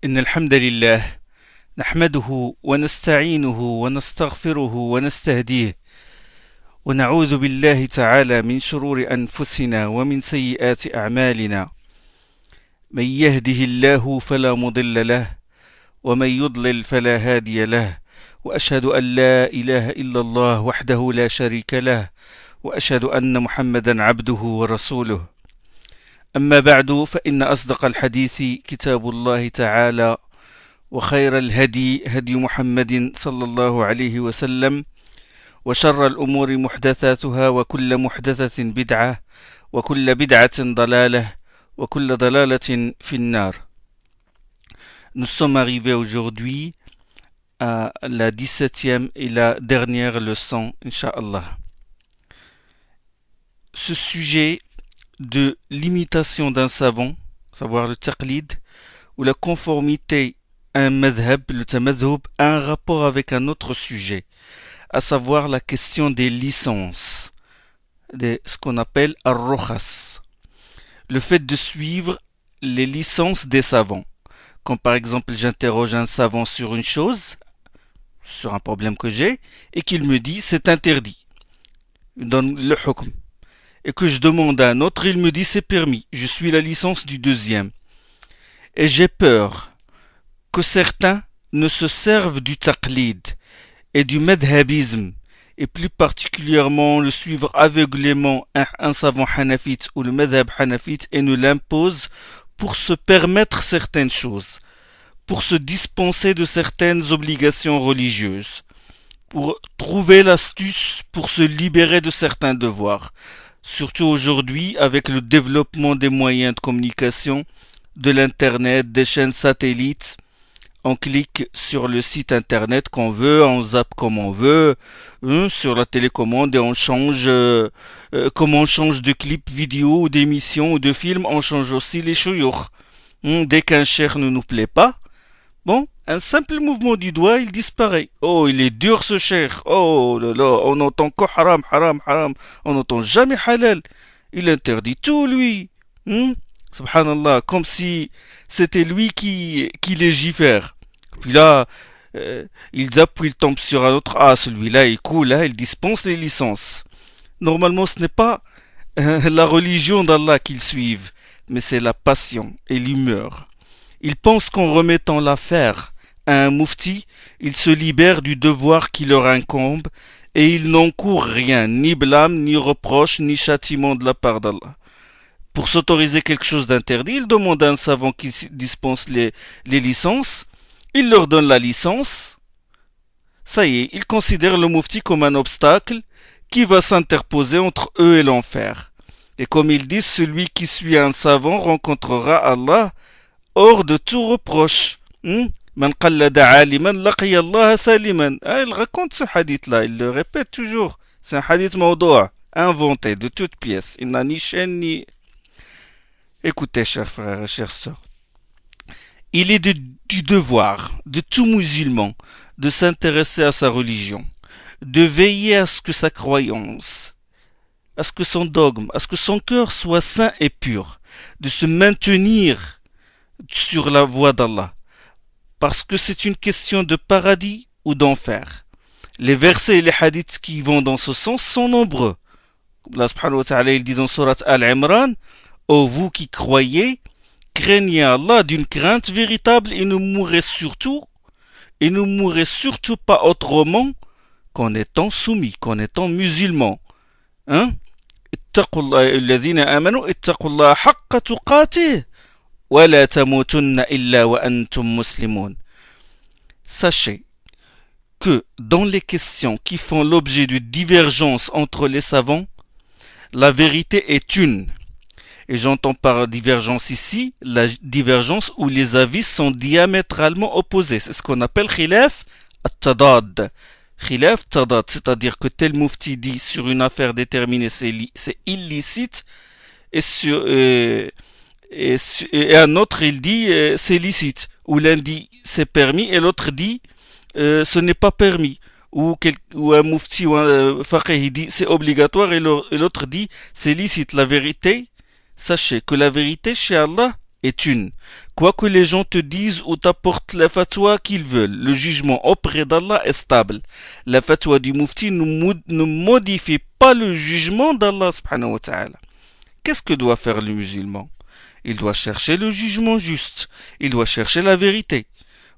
إن الحمد لله نحمده ونستعينه ونستغفره ونستهديه ونعوذ بالله تعالى من شرور أنفسنا ومن سيئات أعمالنا. من يهده الله فلا مضل له ومن يضلل فلا هادي له، وأشهد أن لا إله إلا الله وحده لا شريك له، وأشهد أن محمدا عبده ورسوله. أما بعد، فإن أصدق الحديث كتاب الله تعالى، وخير الهدي هدي محمد صلى الله عليه وسلم، وشر الأمور محدثاتها، وكل محدثة بدعة، وكل بدعة ضلالة، وكل ضلالة في النار. Nous sommes arrivés aujourd'hui à la 17e et la dernière leçon, Inch'Allah. Ce sujet de l'imitation d'un savant, savoir le taqlid, ou la conformité à un madhab, le tamadhub, a un rapport avec un autre sujet, à savoir la question des licences, de ce qu'on appelle ar-rukhas. Le fait de suivre les licences des savants. Quand par exemple j'interroge un savant sur une chose, sur un problème que j'ai, et qu'il me dit c'est interdit, il donne le hukm, et que je demande à un autre, il me dit c'est permis, je suis la licence du deuxième. Et j'ai peur que certains ne se servent du taqlid et du madhabisme, et plus particulièrement le suivre aveuglément un savant hanafite ou le madhab hanafite, et nous l'imposent pour se permettre certaines choses, pour se dispenser de certaines obligations religieuses, pour trouver l'astuce pour se libérer de certains devoirs. Surtout aujourd'hui, avec le développement des moyens de communication, de l'internet, des chaînes satellites, on clique sur le site internet qu'on veut, on zappe comme on veut, sur la télécommande, et on change, comme on change de clip vidéo ou d'émission ou de film, on change aussi les chouyours. Dès qu'un cheikh ne nous plaît pas, bon, un simple mouvement du doigt, il disparaît. Oh, il est dur ce cheikh. Oh là là, on n'entend que haram, haram, haram. On n'entend jamais halal. Il interdit tout, lui. Subhanallah, comme si c'était lui qui légifère. Puis là, il zappe, puis il tombe sur un autre. Ah, celui-là est cool, là, il dispense les licences. Normalement, ce n'est pas la religion d'Allah qu'ils suivent, mais c'est la passion et l'humeur. Ils pensent qu'en remettant l'affaire à un mufti, ils se libèrent du devoir qui leur incombe, et ils n'encourent rien, ni blâme, ni reproche, ni châtiment de la part d'Allah. Pour s'autoriser quelque chose d'interdit, ils demandent à un savant qui dispense les licences, il leur donne la licence, ça y est, ils considèrent le mufti comme un obstacle qui va s'interposer entre eux et l'enfer. Et comme ils disent, celui qui suit un savant rencontrera Allah hors de tout reproche. Man qallada aliman laqiya Allah saliman. Il raconte ce hadith-là, il le répète toujours. C'est un hadith mawdoua, inventé de toutes pièces. Il n'a ni chaîne ni... Écoutez, chers frères et chères sœurs, il est du devoir de tout musulman de s'intéresser à sa religion, de veiller à ce que sa croyance, à ce que son dogme, à ce que son cœur soit saint et pur, de se maintenir sur la voie d'Allah, parce que c'est une question de paradis ou d'enfer. Les versets et les hadiths qui vont dans ce sens sont nombreux. Allah subhanahu wa ta'ala, il dit dans sourate Al-Imran: ô vous qui croyez, craignez Allah d'une crainte véritable, et ne mourrez surtout pas autrement qu'en étant soumis, qu'en étant musulman. ittaqullaha alladhina amanu ittaqullaha haqqa tuqatih wa la tamutunna illa wa antum muslimun. Sachez que dans les questions qui font l'objet de divergences entre les savants, la vérité est une. Et j'entends par divergence ici la divergence où les avis sont diamétralement opposés. C'est ce qu'on appelle khilaf at-tadad. Khilaf tadad, c'est-à-dire que tel mufti dit sur une affaire déterminée c'est illicite, et un autre il dit c'est licite. Ou l'un dit c'est permis et l'autre dit ce n'est pas permis. Ou un mufti ou un faqih dit c'est obligatoire et l'autre dit c'est licite. La vérité, sachez que la vérité chez Allah, est une. Quoi que les gens te disent ou t'apportent la fatwa qu'ils veulent, le jugement auprès d'Allah est stable. La fatwa du mufti ne modifie pas le jugement d'Allah subhanahu wa ta'ala. Qu'est-ce que doit faire le musulman? Il doit chercher le jugement juste. Il doit chercher la vérité.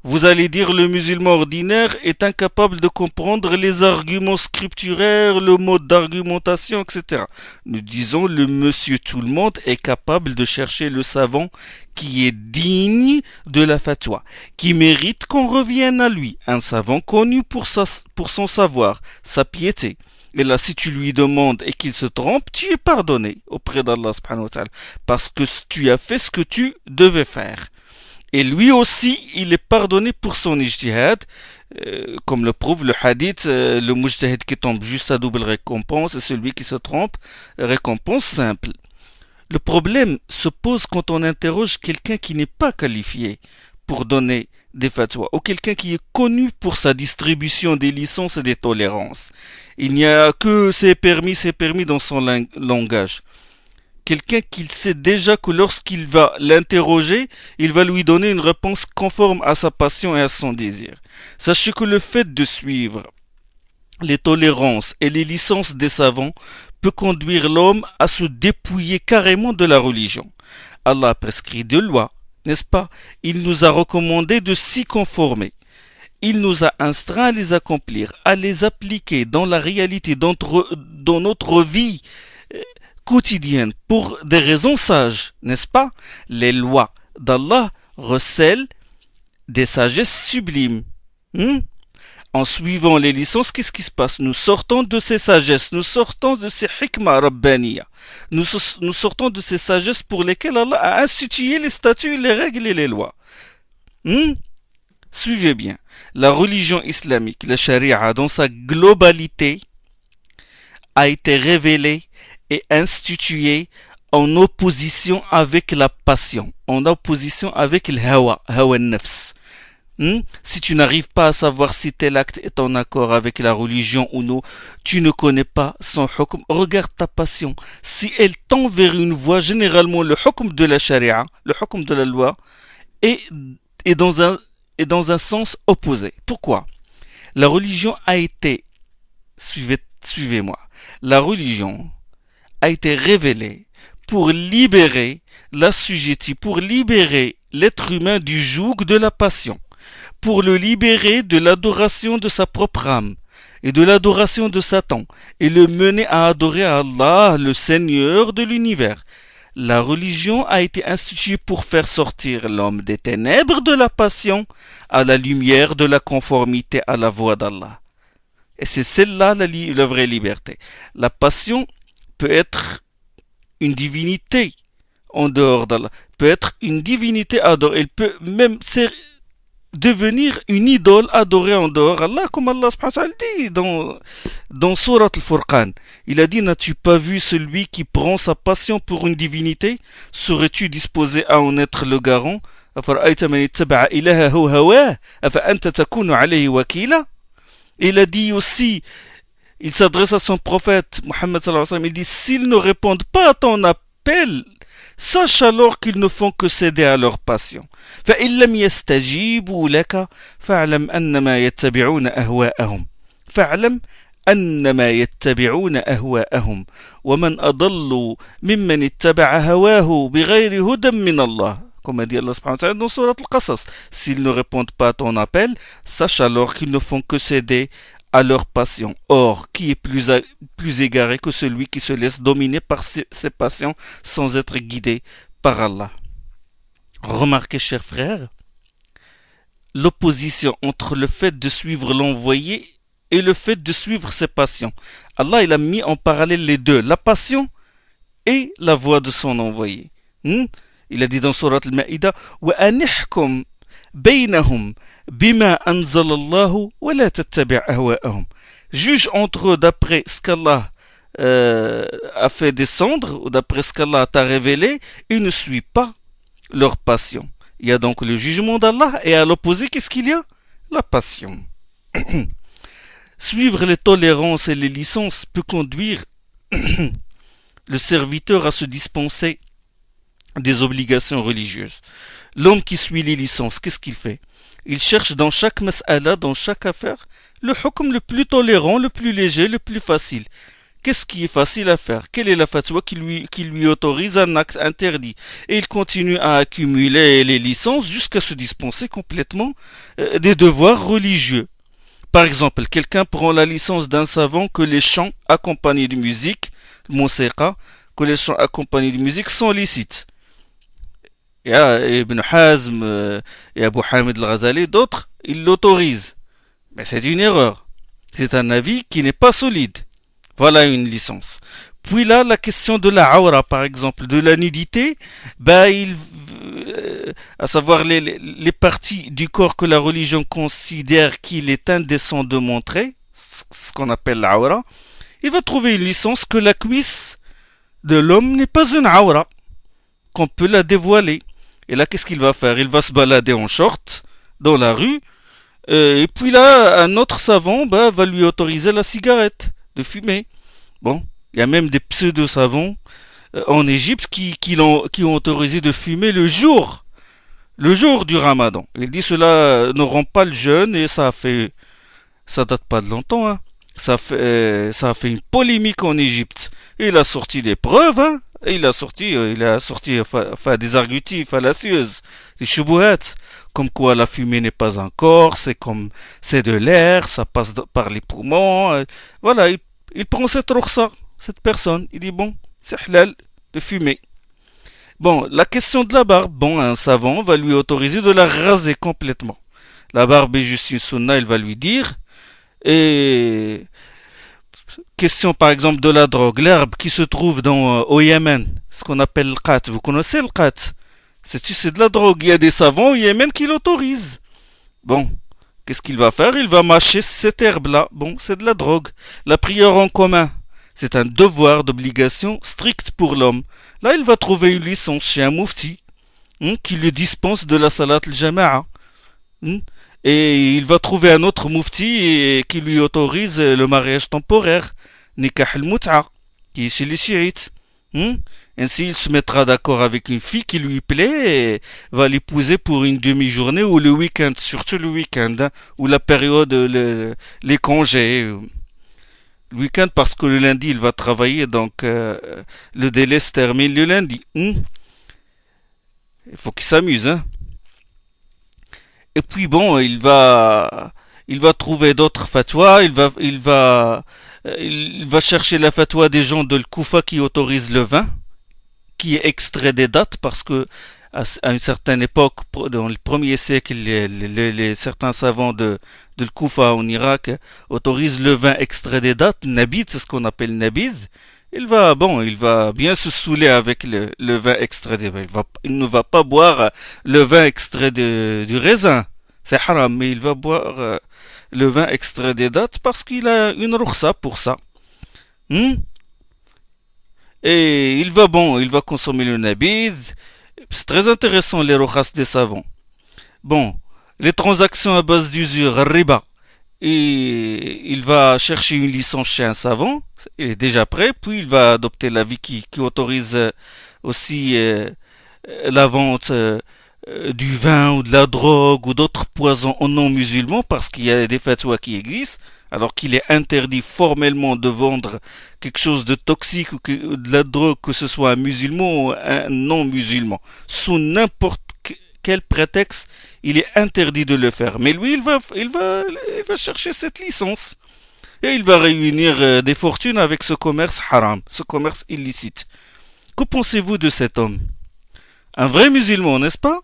Vous allez dire le musulman ordinaire est incapable de comprendre les arguments scripturaires, le mode d'argumentation, etc. Nous disons le monsieur tout le monde est capable de chercher le savant qui est digne de la fatwa, qui mérite qu'on revienne à lui, un savant connu pour son savoir, sa piété. Et là, si tu lui demandes et qu'il se trompe, tu es pardonné auprès d'Allah subhanahu wa ta'ala, parce que tu as fait ce que tu devais faire. Et lui aussi, il est pardonné pour son ijtihad, comme le prouve le hadith, le mujtahid qui tombe juste à double récompense et celui qui se trompe, récompense simple. Le problème se pose quand on interroge quelqu'un qui n'est pas qualifié pour donner des fatwas, ou quelqu'un qui est connu pour sa distribution des licences et des tolérances. Il n'y a que c'est permis dans son langage. Quelqu'un qu'il sait déjà que lorsqu'il va l'interroger, il va lui donner une réponse conforme à sa passion et à son désir. Sachez que le fait de suivre les tolérances et les licences des savants peut conduire l'homme à se dépouiller carrément de la religion. Allah a prescrit des lois, n'est-ce pas? Il nous a recommandé de s'y conformer. Il nous a instruit à les accomplir, à les appliquer dans la réalité, dans notre vie quotidienne, pour des raisons sages, n'est-ce pas? Les lois d'Allah recèlent des sagesses sublimes. En suivant les licences, qu'est-ce qui se passe? Nous sortons de ces sagesses, nous sortons de ces hikmah rabbaniya, nous sortons de ces sagesses pour lesquelles Allah a institué les statuts, les règles et les lois. Suivez bien, la religion islamique, la charia dans sa globalité, a été révélée et instituée en opposition avec la passion, en opposition avec le hawa nafs. Si tu n'arrives pas à savoir si tel acte est en accord avec la religion ou non, tu ne connais pas son hukm, regarde ta passion. Si elle tend vers une voie, généralement le hukm de la charia, le hukm de la loi, est dans un sens opposé. Pourquoi? La religion a été, suivez-moi, la religion a été révélée pour libérer l'assujetti, pour libérer l'être humain du joug de la passion, pour le libérer de l'adoration de sa propre âme et de l'adoration de Satan, et le mener à adorer Allah, le Seigneur de l'univers. La religion a été instituée pour faire sortir l'homme des ténèbres de la passion à la lumière de la conformité à la voie d'Allah. Et c'est celle-là la vraie liberté. La passion peut être une divinité en dehors d'Allah, peut être une divinité adorée, elle peut même devenir une idole adorée en dehors d'Allah, comme Allah subhanahu wa ta'ala dit dans Surat al-Furqan. Il a dit: n'as-tu pas vu celui qui prend sa passion pour une divinité? Serais-tu disposé à en être le garant? Il a dit aussi, il s'adresse à son prophète Mohammed sallallahu alayhi wa sallam, il dit: s'ils ne répondent pas à ton appel, sache alors qu'ils ne font que céder à leur passion. فإن لم يستجيبوا لك فاعلم أنما يتبعون أهواءهم فاعلم أنما يتبعون أهواءهم ومن أضل ممن اتبع هواه بغير هدى من الله. Comme a dit Allah subhanahu wa ta'ala dans Surat al-Qasas, s'ils ne répondent pas à ton appel, sache alors qu'ils ne font que céder à leur passion. Or, qui est plus égaré que celui qui se laisse dominer par ses passions sans être guidé par Allah? Remarquez, chers frères, l'opposition entre le fait de suivre l'envoyé et le fait de suivre ses passions. Allah, il a mis en parallèle les deux, la passion et la voie de son envoyé. Il a dit dans Surat al-Ma'ida: wa anihkum baynahum bima anzal Allah wa la tattabi' ahwa'ahum. Juge entre eux d'après ce qu'Allah a fait descendre, ou d'après ce qu'Allah t'a révélé, et ne suis pas leur passion. Il y a donc le jugement d'Allah, et à l'opposé, qu'est-ce qu'il y a? La passion. Suivre les tolérances et les licences peut conduire le serviteur à se dispenser des obligations religieuses. L'homme qui suit les licences, qu'est-ce qu'il fait? Il cherche dans chaque mas'ala, dans chaque affaire, le hukm le plus tolérant, le plus léger, le plus facile. Qu'est-ce qui est facile à faire? Quelle est la fatwa qui lui autorise un acte interdit? Et il continue à accumuler les licences jusqu'à se dispenser complètement des devoirs religieux. Par exemple, quelqu'un prend la licence d'un savant que les chants accompagnés de musique, le musiqa, que les chants accompagnés de musique sont licites. Et Ibn Hazm et Abu Hamid al-Ghazali, d'autres, ils l'autorisent. Mais c'est une erreur. C'est un avis qui n'est pas solide. Voilà une licence. Puis là, la question de la aura, par exemple, de la nudité, à savoir les parties du corps que la religion considère qu'il est indécent de montrer, ce qu'on appelle la aura, il va trouver une licence que la cuisse de l'homme n'est pas une aura, qu'on peut la dévoiler. Et là, qu'est-ce qu'il va faire? Il va se balader en short dans la rue, et puis là, un autre savant va lui autoriser la cigarette de fumer. Bon, il y a même des pseudo-savants en Égypte qui ont autorisé de fumer le jour du Ramadan. Il dit cela ne rend pas le jeûne et ça date pas de longtemps, hein. Ça a fait une polémique en Égypte. Et il a sorti des preuves, hein. Et il a sorti des arguties fallacieuses, des shubuhat, comme quoi la fumée n'est pas un corps, c'est de l'air, ça passe par les poumons. Voilà, il prend cette rukhsa, cette personne, il dit bon, c'est halal de fumer. Bon, la question de la barbe, bon, un savant va lui autoriser de la raser complètement. La barbe est juste une sunna, il va lui dire. Et question par exemple de la drogue, l'herbe qui se trouve au Yémen, ce qu'on appelle le qat. Vous connaissez le qat? C'est de la drogue. Il y a des savants au Yémen qui l'autorisent. Bon, qu'est-ce qu'il va faire? Il va mâcher cette herbe-là. Bon, c'est de la drogue. La prière en commun, c'est un devoir d'obligation strict pour l'homme. Là, il va trouver une licence chez un mufti qui lui dispense de la salat al-jama'a. Et il va trouver un autre mufti qui lui autorise le mariage temporaire, nikah al-mut'a, qui est chez les chiites. Ainsi, il se mettra d'accord avec une fille qui lui plaît et va l'épouser pour une demi-journée ou le week-end, surtout le week-end, ou la période, les congés. Le week-end parce que le lundi, il va travailler, donc le délai se termine le lundi. Il faut qu'il s'amuse, hein. Et puis bon, il va trouver d'autres fatwas, il va chercher la fatwa des gens de l'Koufa qui autorisent le vin, qui est extrait des dates, parce que à une certaine époque, dans le premier siècle, certains savants de l'Koufa en Irak autorisent le vin extrait des dates, nabid, c'est ce qu'on appelle nabid. Il va bien se saouler avec le vin extrait des dates. Il ne va pas boire le vin extrait du raisin. C'est haram, mais il va boire le vin extrait des dates parce qu'il a une rukhsa pour ça. Et il va consommer le nabid. C'est très intéressant les rukhas des savants. Bon, les transactions à base d'usure, riba. Et il va chercher une licence chez un savant, il est déjà prêt, puis il va adopter l'avis qui autorise aussi la vente du vin ou de la drogue ou d'autres poisons non musulmans, parce qu'il y a des fatwas qui existent, alors qu'il est interdit formellement de vendre quelque chose de toxique ou de la drogue, que ce soit un musulman ou un non musulman, sous n'importe quel prétexte, il est interdit de le faire. Mais lui, il va chercher cette licence. Et il va réunir des fortunes avec ce commerce haram, ce commerce illicite. Que pensez-vous de cet homme? Un vrai musulman, n'est-ce pas?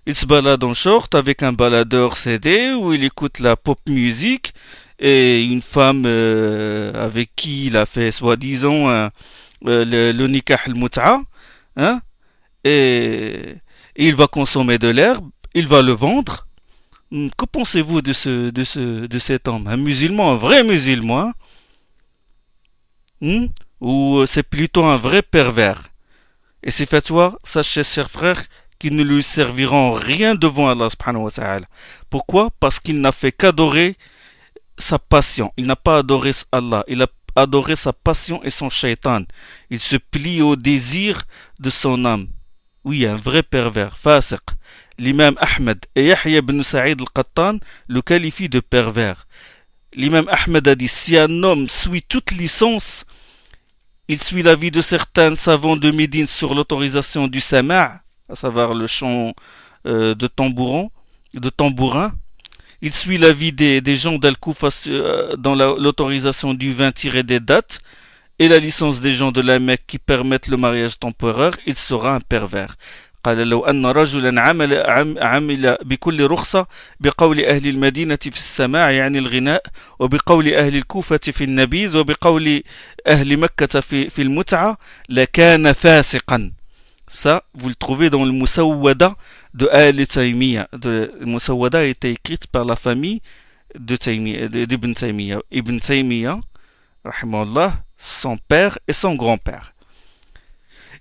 Il se balade en short avec un baladeur CD où il écoute la pop music et une femme avec qui il a fait soi-disant le nikah al-mut'a, hein? Et il va consommer de l'herbe, il va le vendre. Que pensez-vous de cet homme? Un musulman, un vrai musulman, ou c'est plutôt un vrai pervers? Et ces fatwas, sachez, chers frères, qu'ils ne lui serviront rien devant Allah subhanahu wa ta'ala. Pourquoi? Parce qu'il n'a fait qu'adorer sa passion. Il n'a pas adoré Allah. Il a adoré sa passion et son shaitan. Il se plie au désir de son âme. Oui, un vrai pervers, fasiq. L'imam Ahmed et Yahya ibn Sa'id al-Qattan le qualifient de pervers. L'imam Ahmed a dit, si un homme suit toute licence, il suit l'avis de certains savants de Médine sur l'autorisation du sama', à savoir le chant de tambourin. Il suit l'avis des gens d'Al-Koufa dans l'autorisation du vin tiré des dates et la licence des gens de la Mecque qui permettent le mariage temporaire. Il sera un pervers. قال لو أن رجلا عمل بكل رخصة بقول أهل المدينة في السماع يعني الغناء وبقول أهل الكوفة في النبيذ وبقول أهل مكة في المتعة لكان فاسقا. Ça, vous le trouvez dans le Musawwada de Al Taymiyyah. Le Musawwada a été écrite par la famille d'Ibn Taymiyyah. Ibn Taymiyyah, rahimahullah, son père et son grand-père.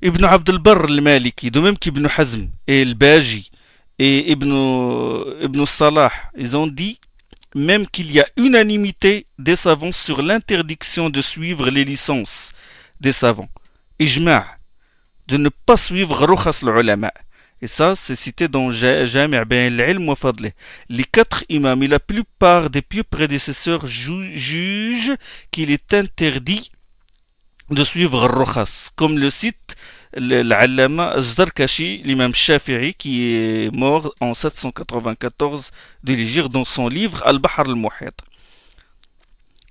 Ibn Abd al-Barr al-Maliki, de même qu'Ibn Hazm et al-Baji et Ibn Salah, ils ont dit même qu'il y a unanimité des savants sur l'interdiction de suivre les licences des savants. Ijma', de ne pas suivre Rukhas al-Ulama. Et ça, c'est cité dans Jami' Bayan al-Ilm wa Fadlih. Les 4 imams et la plupart des pieux prédécesseurs jugent qu'il est interdit de suivre Rukhas, comme le cite l'Allama Az-Zarkashi, l'imam Shafi'i, qui est mort en 794 de l'Hégire dans son livre Al-Bahr al-Muhit.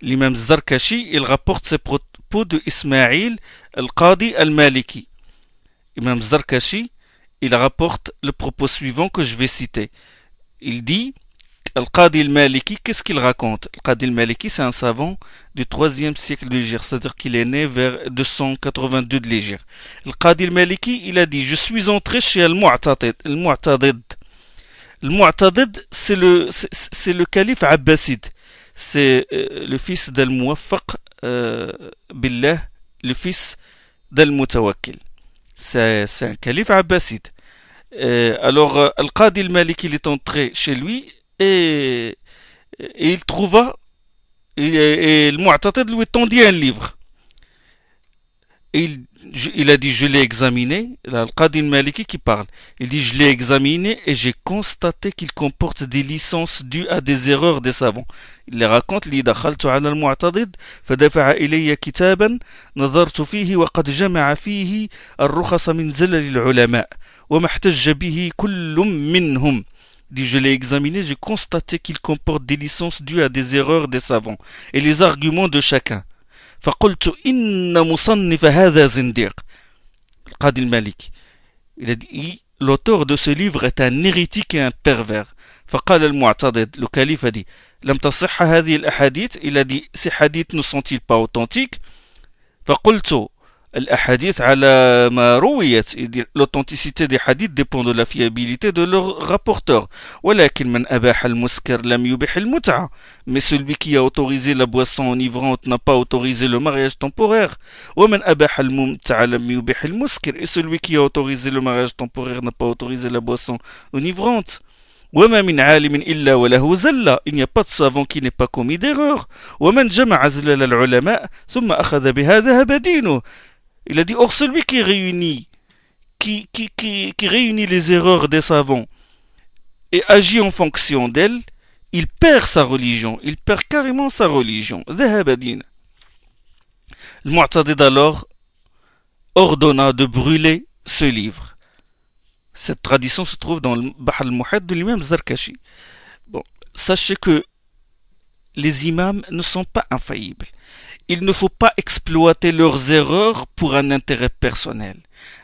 L'imam Zarkashi, il rapporte ces propos de Ismaïl al-Qadi al-Maliki. Imam Zarkashi, il rapporte le propos suivant que je vais citer. Il dit, Al-Qadi al-Maliki, qu'est-ce qu'il raconte? Al-Qadi al-Maliki, c'est un savant du 3e siècle de l'Hégire, c'est-à-dire qu'il est né vers 282 de l'Hégire. Al-Qadi al-Maliki, il a dit, je suis entré chez Al-Mu'tadid. Al-Mu'tadid, c'est le calife abbasside. C'est le fils d'Al-Muwaffaq Billah, le fils d'Al-Mutawakkil. C'est un calife abbasside. Alors, Al-Qadi al-Maliki, il est entré chez lui et il trouva, et le Mu'tadid lui tendit un livre. Et il a dit, je l'ai examiné, Al-Qadi al-Maliki qui parle, il dit, je l'ai examiné et j'ai constaté qu'il comporte des licences dues à des erreurs des savants. Il les raconte, il dit, دخلت على المعتضد فدفع إلي كتابا نظرت فيه وقد جمع فيه الرخص من زلل العلماء وما احتج به كل منهم. Il dit, je l'ai examiné, j'ai constaté qu'il comporte des licences dues à des erreurs des savants et les arguments de chacun. فقلت إن مصنف هذا زنديق. القاضي المالكي, il a dit, l'auteur de ce livre est un hérétique et un pervers. فقال المعتضد, le calife a dit, لم تصح هذه الأحاديث. Il a dit, ces hadiths ne sont-ils pas authentiques? فقلت الأحاديث على ما رويت. L'authenticité des hadiths dépend de la fiabilité de leur rapporteur. ولكن من أباح المسكر لم يبح المتعة. Mais celui qui a autorisé la boisson enivrante n'a pas autorisé le mariage temporaire. ومن أباح الممتع لم يبح المسكر. Et celui qui a autorisé le mariage temporaire n'a pas autorisé la boisson enivrante. وما من عالم إلا وله زلة. Il n'y a pas de savant qui n'ait pas commis d'erreur. ومن جمع زلل العلماء ثم أخذ بها ذهب دينه. Il a dit, or celui qui réunit les erreurs des savants et agit en fonction d'elles, il perd sa religion, il perd carrément sa religion. Le Mu'tadid alors ordonna de brûler ce livre. Cette tradition se trouve dans le Bahr al-Muhit de l'imam Zarkashi. Bon, sachez que les imams ne sont pas infaillibles. Il ne faut pas exploiter leurs erreurs pour un intérêt personnel.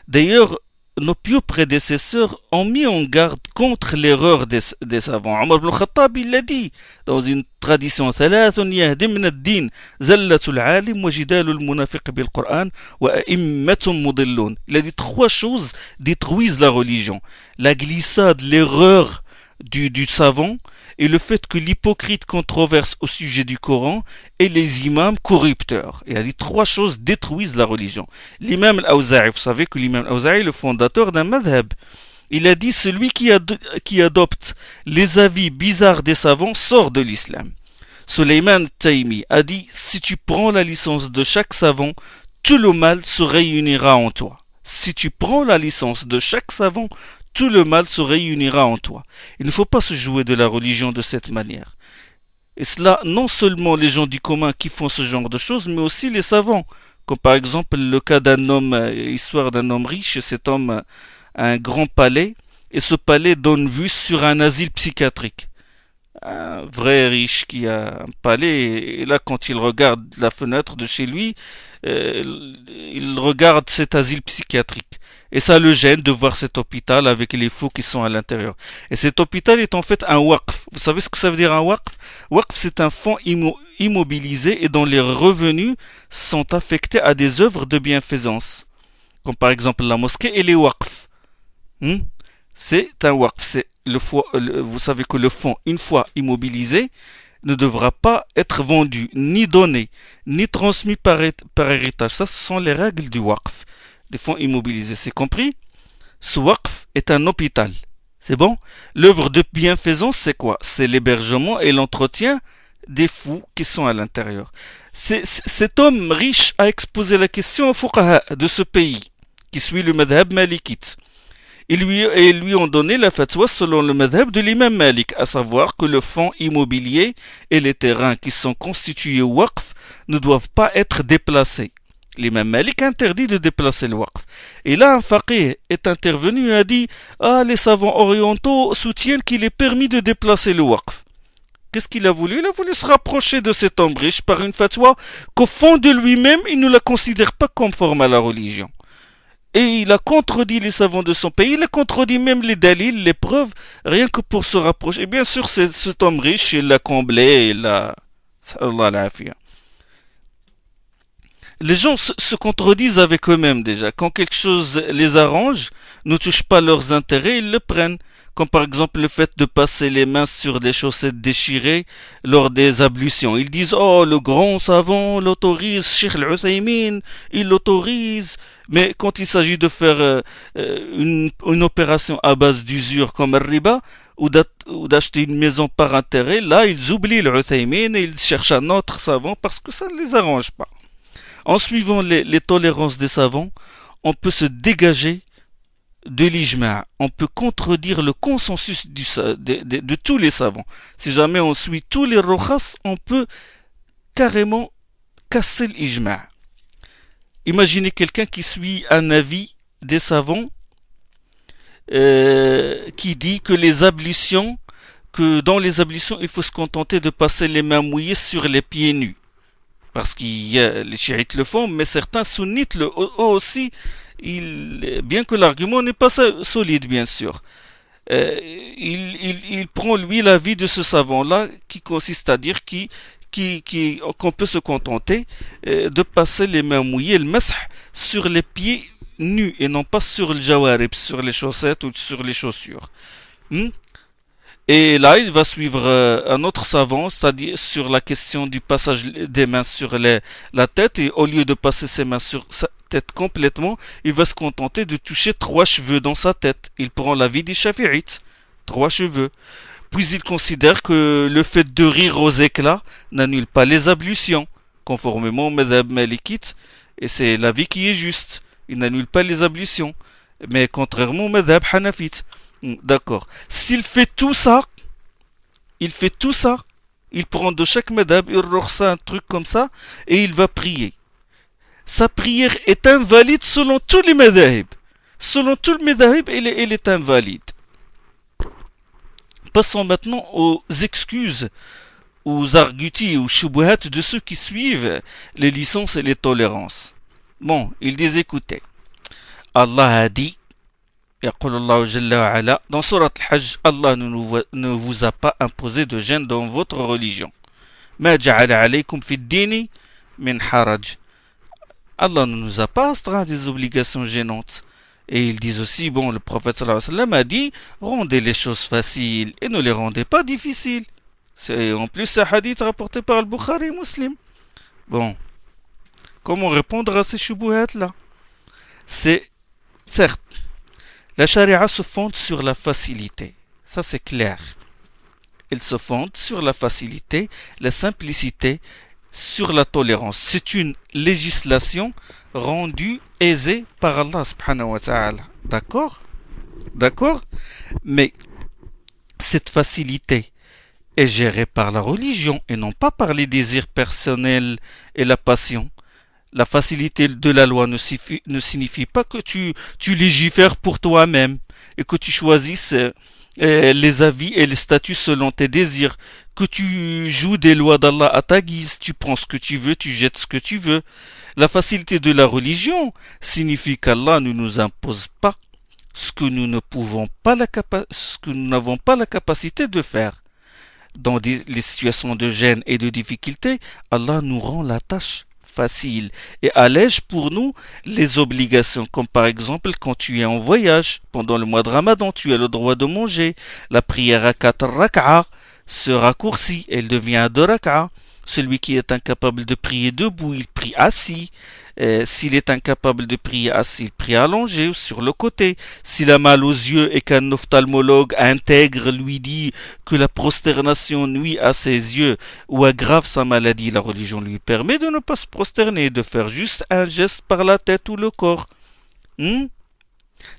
D'ailleurs, nos pieux prédécesseurs ont mis en garde contre l'erreur des savants. Omar ibn Khattab, il l'a dit dans une tradition, ثلاث يهدمن الدين زلة العالم وجدال المنافق بالقرآن وأئمة مضلون. Il a dit 3 choses détruisent la religion. La glissade, l'erreur du savant et le fait que l'hypocrite controverse au sujet du Coran et les imams corrupteurs. Il a dit 3 choses détruisent la religion. L'imam al-Awza'i, vous savez que l'imam al-Awza'i est le fondateur d'un madhab. Il a dit celui qui adopte les avis bizarres des savants sort de l'islam. Sulayman Taymi a dit si tu prends la licence de chaque savant, tout le mal se réunira en toi. Si tu prends la licence de chaque savant, tout le mal se réunira en toi. Il ne faut pas se jouer de la religion de cette manière. Et cela, non seulement les gens du commun qui font ce genre de choses, mais aussi les savants. Comme par exemple le cas d'un homme, histoire d'un homme riche, et cet homme a un grand palais, et ce palais donne vue sur un asile psychiatrique. Un vrai riche qui a un palais, et là quand il regarde la fenêtre de chez lui, il regarde cet asile psychiatrique. Et ça le gêne de voir cet hôpital avec les fous qui sont à l'intérieur. Et cet hôpital est en fait un waqf. Vous savez ce que ça veut dire un waqf? Waqf, c'est un fonds immobilisé et dont les revenus sont affectés à des œuvres de bienfaisance. Comme par exemple la mosquée et les waqf. C'est un waqf. Vous savez que le fonds, une fois immobilisé, ne devra pas être vendu, ni donné, ni transmis par héritage. Ça, ce sont les règles du waqf, des fonds immobilisés. C'est compris? Ce waqf est un hôpital. C'est bon? L'œuvre de bienfaisance, c'est quoi? C'est l'hébergement et l'entretien des fous qui sont à l'intérieur. Cet homme riche a exposé la question aux fuqaha de ce pays, qui suit le madhab malikite. Ils lui ont donné la fatwa selon le madhab de l'imam Malik, à savoir que le fonds immobilier et les terrains qui sont constitués au waqf ne doivent pas être déplacés. L'imam Malik interdit de déplacer le waqf. Et là, un faqih est intervenu et a dit « Ah, les savants orientaux soutiennent qu'il est permis de déplacer le waqf. » Qu'est-ce qu'il a voulu? Il a voulu se rapprocher de cet homme riche par une fatwa qu'au fond de lui-même, il ne la considère pas conforme à la religion. Et il a contredit les savants de son pays, il a contredit même les dalils, les preuves, rien que pour se rapprocher. Et bien sûr, cet homme riche, il l'a comblé, il l'a... Les gens se contredisent avec eux-mêmes déjà. Quand quelque chose les arrange, ne touche pas leurs intérêts, ils le prennent. Comme par exemple le fait de passer les mains sur des chaussettes déchirées lors des ablutions. Ils disent « Oh, le grand savant l'autorise, Cheikh Al-Uthaymin, il l'autorise. » Mais quand il s'agit de faire une opération à base d'usure comme al-riba, ou d'acheter une maison par intérêt, là ils oublient l'Uthaymin et ils cherchent un autre savant parce que ça ne les arrange pas. En suivant les tolérances des savants, on peut se dégager de l'ijma'. On peut contredire le consensus de tous les savants. Si jamais on suit tous les rokhas, on peut carrément casser l'ijma'. Imaginez quelqu'un qui suit un avis des savants qui dit que dans les ablutions, il faut se contenter de passer les mains mouillées sur les pieds nus. Parce qu'il y a les chiites le font, mais certains sunnites eux aussi, bien que l'argument n'est pas solide, bien sûr. Il prend lui l'avis de ce savant-là, qui consiste à dire qu'on peut se contenter de passer les mains mouillées, le masah, sur les pieds nus et non pas sur le jawarib, sur les chaussettes ou sur les chaussures. Et là, il va suivre un autre savant, c'est-à-dire sur la question du passage des mains sur la tête, et au lieu de passer ses mains sur sa tête complètement, il va se contenter de toucher 3 cheveux dans sa tête. Il prend l'avis des chafi'ites, 3 cheveux. Puis il considère que le fait de rire aux éclats n'annule pas les ablutions, conformément au madhab malikite, et c'est l'avis qui est juste. Il n'annule pas les ablutions, mais contrairement au madhab hanafite. D'accord. S'il fait tout ça, il prend de chaque madhab, il ressent un truc comme ça, et il va prier. Sa prière est invalide selon tous les madhab. Selon tous les madhab, elle est invalide. Passons maintenant aux excuses, aux arguties, aux shubuhat de ceux qui suivent les licences et les tolérances. Bon, ils disent écoutez, Allah a dit, dans Surat Al-Hajj, Allah ne vous a pas imposé de gêne dans votre religion. Ma ja'ala alaykum fi ad-dini min haraj. Allah ne nous a pas astreint des obligations gênantes. Et ils disent aussi, bon, le prophète sallallahu alayhi wa sallam a dit, rendez les choses faciles et ne les rendez pas difficiles. C'est en plus un hadith rapporté par Al-Bukhari et Muslim. Bon, comment répondre à ces shubuhat-là? C'est, certes, la charia se fonde sur la facilité. Ça, c'est clair. Elle se fonde sur la facilité, la simplicité, sur la tolérance. C'est une législation rendu aisé par Allah subhanahu wa ta'ala. D'accord? D'accord? Mais cette facilité est gérée par la religion et non pas par les désirs personnels et la passion. La facilité de la loi ne signifie pas que tu légifères pour toi-même et que tu choisisses les avis et les statuts selon tes désirs, que tu joues des lois d'Allah à ta guise, tu prends ce que tu veux, tu jettes ce que tu veux. La facilité de la religion signifie qu'Allah ne nous impose pas ce que nous n'avons pas la capacité de faire. Dans les situations de gêne et de difficulté, Allah nous rend la tâche facile et allège pour nous les obligations, comme par exemple quand tu es en voyage, pendant le mois de Ramadan, tu as le droit de manger, la prière à 4 rak'a se raccourcit, elle devient à 2 rak'a. Celui qui est incapable de prier debout, il prie assis. S'il est incapable de prier assis, il prie allongé ou sur le côté. S'il a mal aux yeux et qu'un ophtalmologue intègre lui dit que la prosternation nuit à ses yeux ou aggrave sa maladie, la religion lui permet de ne pas se prosterner, de faire juste un geste par la tête ou le corps.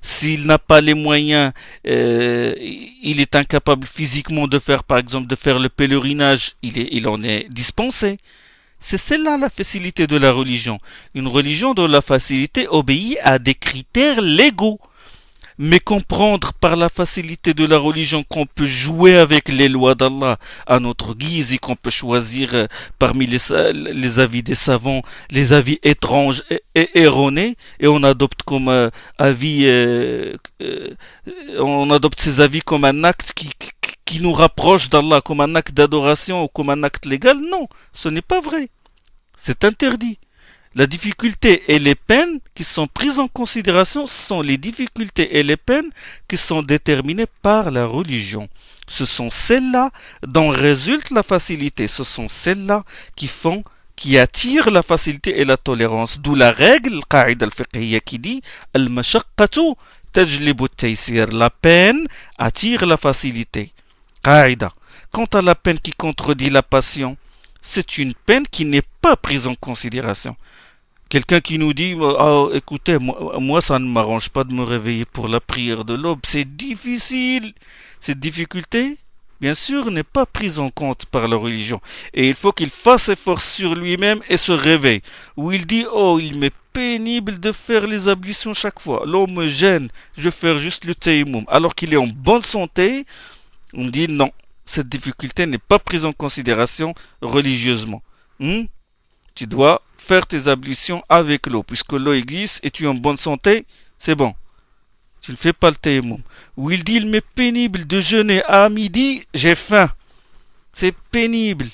S'il n'a pas les moyens, il est incapable physiquement de faire, par exemple, de faire le pèlerinage, il en est dispensé. C'est celle-là la facilité de la religion. Une religion dont la facilité obéit à des critères légaux. Mais comprendre par la facilité de la religion qu'on peut jouer avec les lois d'Allah à notre guise et qu'on peut choisir parmi les avis des savants, les avis étranges et erronés, et on adopte comme on adopte ces avis comme un acte qui nous rapproche d'Allah, comme un acte d'adoration ou comme un acte légal, non, ce n'est pas vrai. C'est interdit. La difficulté et les peines qui sont prises en considération sont les difficultés et les peines qui sont déterminées par la religion. Ce sont celles-là dont résulte la facilité. Ce sont celles-là qui attirent la facilité et la tolérance. D'où la règle, al-qa'ida al-fiqhiyya qui dit al-mashaqqatu tajlibu at-taysir. La peine attire la facilité. Qa'ida. Quant à la peine qui contredit la passion, c'est une peine qui n'est pas prise en considération. Quelqu'un qui nous dit écoutez, moi ça ne m'arrange pas de me réveiller pour la prière de l'aube, c'est difficile. Cette difficulté, bien sûr, n'est pas prise en compte par la religion. Et il faut qu'il fasse effort sur lui-même et se réveille. Ou il dit il m'est pénible de faire les ablutions chaque fois. L'eau me gêne, je vais faire juste le tayammum. Alors qu'il est en bonne santé, on dit non, cette difficulté n'est pas prise en considération religieusement. Tu dois faire tes ablutions avec l'eau, puisque l'eau existe et tu es en bonne santé, c'est bon. Tu ne fais pas le tayammum. Ou il dit, il m'est pénible de jeûner à midi, j'ai faim. C'est pénible.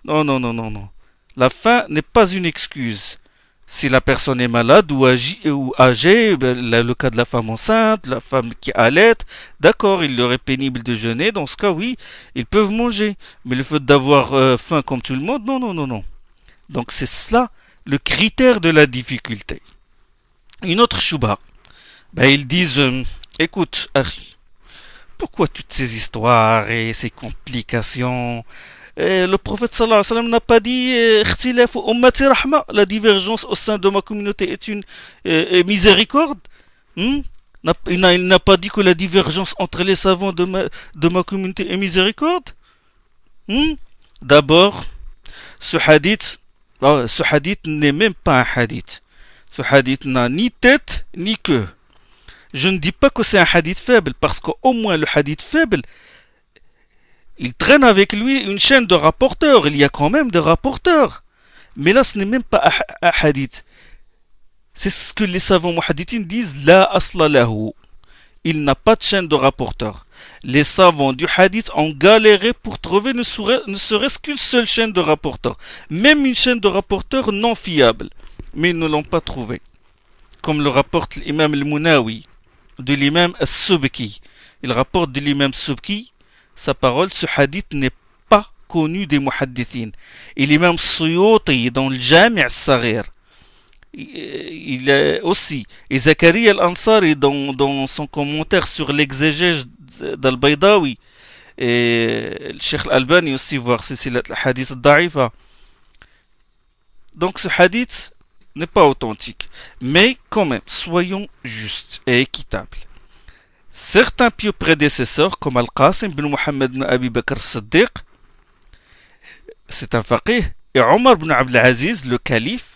Non, non, non, non, non. La faim n'est pas une excuse. Si la personne est malade ou âgée, le cas de la femme enceinte, la femme qui allait, d'accord, il leur est pénible de jeûner, dans ce cas, oui, ils peuvent manger. Mais le fait d'avoir faim comme tout le monde, non, non, non, non. Donc c'est cela le critère de la difficulté. Une autre chouba, ils disent, écoute, pourquoi toutes ces histoires et ces complications? Le prophète sallallahu alayhi wa sallam n'a pas dit la divergence au sein de ma communauté est une miséricorde. Il n'a pas dit que la divergence entre les savants de ma communauté est miséricorde. D'abord, ce hadith n'est même pas un hadith. Ce hadith n'a ni tête ni queue. Je ne dis pas que c'est un hadith faible, parce qu'au moins le hadith faible, il traîne avec lui une chaîne de rapporteurs. Il y a quand même des rapporteurs. Mais là, ce n'est même pas un hadith. C'est ce que les savants muhaddithines disent, la asla lahu. Il n'a pas de chaîne de rapporteurs. Les savants du hadith ont galéré pour trouver ne serait-ce qu'une seule chaîne de rapporteurs. Même une chaîne de rapporteurs non fiable. Mais ils ne l'ont pas trouvé. Comme le rapporte l'imam al-Munawi, de l'imam al-Subki. Il rapporte de l'imam Subki, sa parole, ce hadith n'est pas connu des muhaddithines. Et l'imam Suyuti, dans le Jami' al-Saghir, il est aussi, et Zakaria al-Ansari dans son commentaire sur l'exégèse d'Al-Baydawi, et le Cheikh Al-Albani aussi, voir si c'est le hadith da'ifa. Donc ce hadith n'est pas authentique. Mais quand même, soyons justes et équitables. Certains pieux prédécesseurs, comme Al-Qasim ibn Muhammad ibn Abi Bakr Siddiq, c'est un faqih, et Omar ibn Abdelaziz, le calife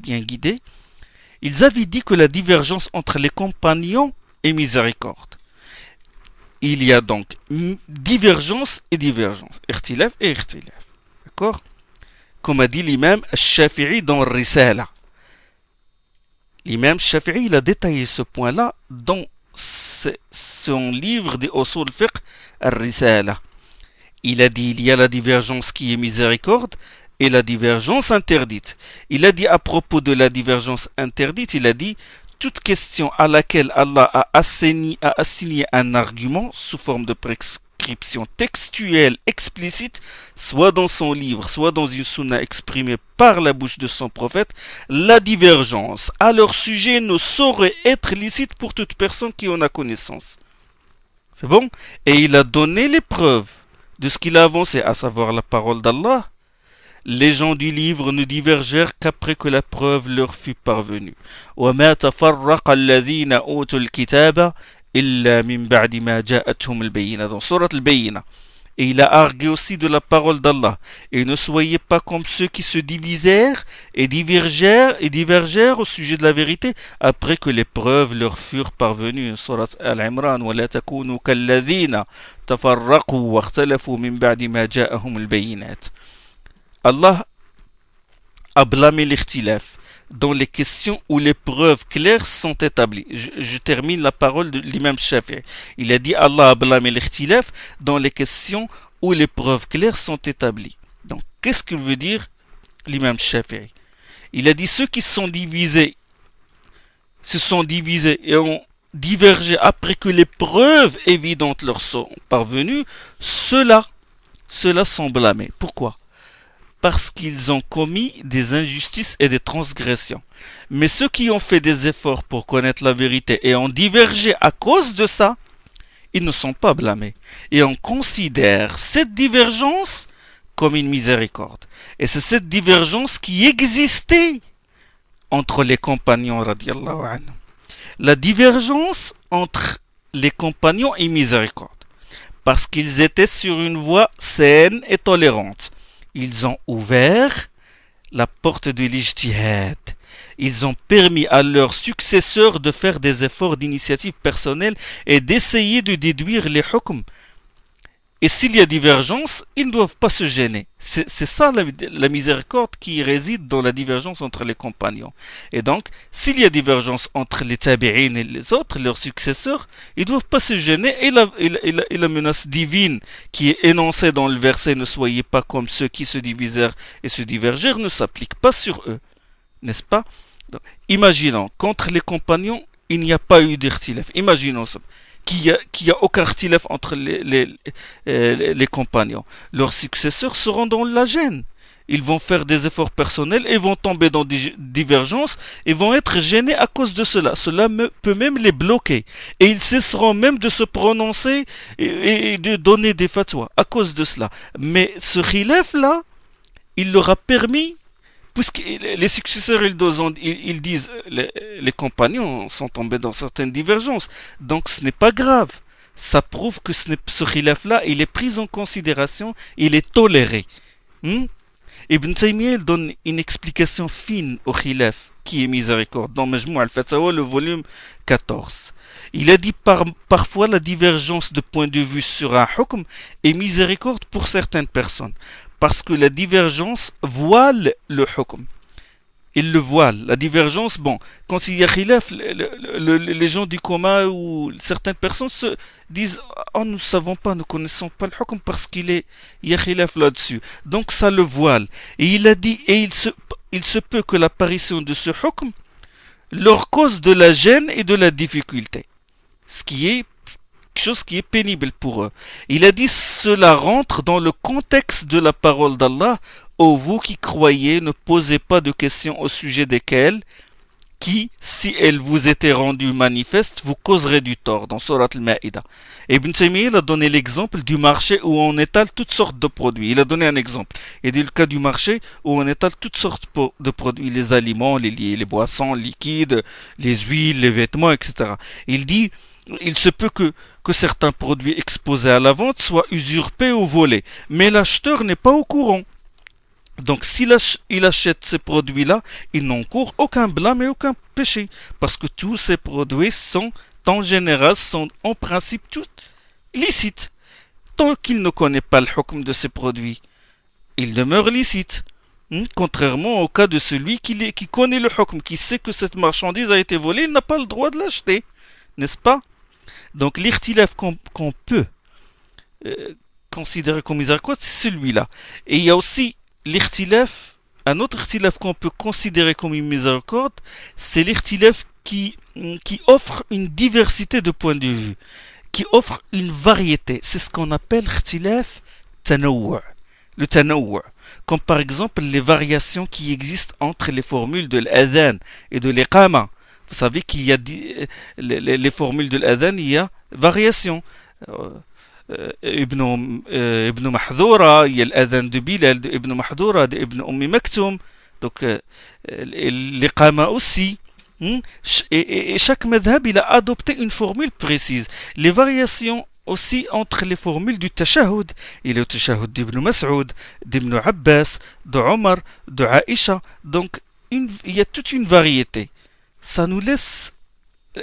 bien guidé, ils avaient dit que la divergence entre les compagnons est miséricorde. Il y a donc divergence et divergence, irtilaf et irtilaf. D'accord? Comme a dit l'imam Shafi'i dans Risala. L'imam Shafi'i il a détaillé ce point-là dans son livre des Usul Fiqh Risala. Il a dit il y a la divergence qui est miséricorde et la divergence interdite. Il a dit à propos de la divergence interdite, il a dit toute question à laquelle Allah a assigné un argument sous forme de prescription textuelle explicite, soit dans son livre, soit dans une sunna exprimée par la bouche de son prophète, la divergence à leur sujet ne saurait être licite pour toute personne qui en a connaissance. C'est bon? Et il a donné les preuves de ce qu'il a avancé, à savoir la parole d'Allah. Les gens du livre ne divergèrent qu'après que la preuve leur fut parvenue. وَمَا تَفَرَّقَ الَّذِينَ أُوتُوا الْكِتَابَ إِلَّا مِنْ بَعْدِ مَا جَاءَتْهُمُ الْبَيِّنَةُ dans Sourate Al-Bayyinah. Et il a argué aussi de la parole d'Allah. Et ne soyez pas comme ceux qui se divisèrent et divergèrent au sujet de la vérité après que les preuves leur furent parvenues. Sourate Al-Imran. وَلَا تَكُونُوا كَالَّذِينَ تَفَرَّقُوا وَاخْتَلَفُوا مِنْ بَعْدِ مَا جَاءَهُمُ الْبَيِّنَاتُ. Allah a blâmé l'ikhtilaf dans les questions où les preuves claires sont établies. Je termine la parole de l'imam Shafi'i. Il a dit Allah a blâmé l'ikhtilaf dans les questions où les preuves claires sont établies. Donc, qu'est-ce que veut dire l'imam Shafi'i? Il a dit ceux qui se sont divisés et ont divergé après que les preuves évidentes leur sont parvenues, ceux-là sont blâmés. Pourquoi? Parce qu'ils ont commis des injustices et des transgressions. Mais ceux qui ont fait des efforts pour connaître la vérité et ont divergé à cause de ça, ils ne sont pas blâmés. Et on considère cette divergence comme une miséricorde. Et c'est cette divergence qui existait entre les compagnons, radiallahu anhu. La divergence entre les compagnons est miséricorde. Parce qu'ils étaient sur une voie saine et tolérante. Ils ont ouvert la porte de l'ijtihad. Ils ont permis à leurs successeurs de faire des efforts d'initiative personnelle et d'essayer de déduire les hukms. Et s'il y a divergence, ils ne doivent pas se gêner. C'est ça la miséricorde qui réside dans la divergence entre les compagnons. Et donc, s'il y a divergence entre les tabi'in et les autres, leurs successeurs, ils ne doivent pas se gêner. Et la menace divine qui est énoncée dans le verset « Ne soyez pas comme ceux qui se divisèrent et se divergèrent » ne s'applique pas sur eux. N'est-ce pas? Donc, imaginons qu'entre les compagnons, il n'y a pas eu d'irtilaf. Imaginons ça. Qu'il y a aucun irtilaf entre les compagnons. Leurs successeurs seront dans la gêne. Ils vont faire des efforts personnels et vont tomber dans des divergences et vont être gênés à cause de cela. Cela peut même les bloquer. Et ils cesseront même de se prononcer et de donner des fatwas à cause de cela. Mais ce khilaf-là, il leur a permis, puisque les successeurs ils disent les compagnons sont tombés dans certaines divergences, donc ce n'est pas grave. Ça prouve que ce khilaf-là, il est pris en considération, il est toléré. Ibn Taymiyyah donne une explication fine au khilaf qui est miséricorde dans Majmou' al-Fatawa, le volume 14. Il a dit parfois la divergence de point de vue sur un hukm est miséricorde pour certaines personnes. Parce que la divergence voile le hukm. Il le voile. La divergence, quand il y a khilaf, les gens du commun ou certaines personnes se disent « Oh, nous ne savons pas, nous ne connaissons pas le hukm parce qu'il y a khilaf là-dessus. » Donc ça le voile. Et il a dit, et il se peut que l'apparition de ce hukm leur cause de la gêne et de la difficulté. Ce qui est chose qui est pénible pour eux. Il a dit cela rentre dans le contexte de la parole d'Allah. Ô vous qui croyez, ne posez pas de questions au sujet desquelles qui, si elle vous était rendue manifeste, vous causerait du tort, dans Surat al-Ma'ida. Et Ibn Taymiyyah a donné l'exemple du marché où on étale toutes sortes de produits. Il a donné un exemple. Il a dit le cas du marché où on étale toutes sortes de produits, les aliments, les boissons liquides, les huiles, les vêtements, etc. Il dit, il se peut que certains produits exposés à la vente soient usurpés ou volés, mais l'acheteur n'est pas au courant. Donc s'il achète ces produits-là, il n'encourt aucun blâme et aucun péché. Parce que tous ces produits sont, en général, sont en principe tous licites. Tant qu'il ne connaît pas le hukm de ces produits, il demeure licite. Contrairement au cas de celui qui connaît le hukm, qui sait que cette marchandise a été volée, il n'a pas le droit de l'acheter. N'est-ce pas? Donc l'irtilaf qu'on peut considérer comme miséricorde, c'est celui-là. Et il y a aussi l'irtilaf, un autre irtilaf qu'on peut considérer comme une miséricorde, c'est l'irtilaf qui offre une diversité de points de vue, qui offre une variété. C'est ce qu'on appelle irtilaf tanawwu'. Le tanawwu'. Comme par exemple les variations qui existent entre les formules de l'adhan et de l'iqama. Vous savez qu'il y a les formules de l'adhan, il y a variation. Ibn Mahdoura, il y a l'adhan de Bilal, de Ibn Mahdoura, de Ibn Maktoum. Donc, l'iqama aussi. Et chaque madhab, il a adopté une formule précise. Les variations aussi entre les formules du tashahhud. Il y a le tashahhud d'Ibn Mas'ud, d'Ibn Abbas, de Omar, de Aïcha. Donc, il y a toute une variété. Ça nous laisse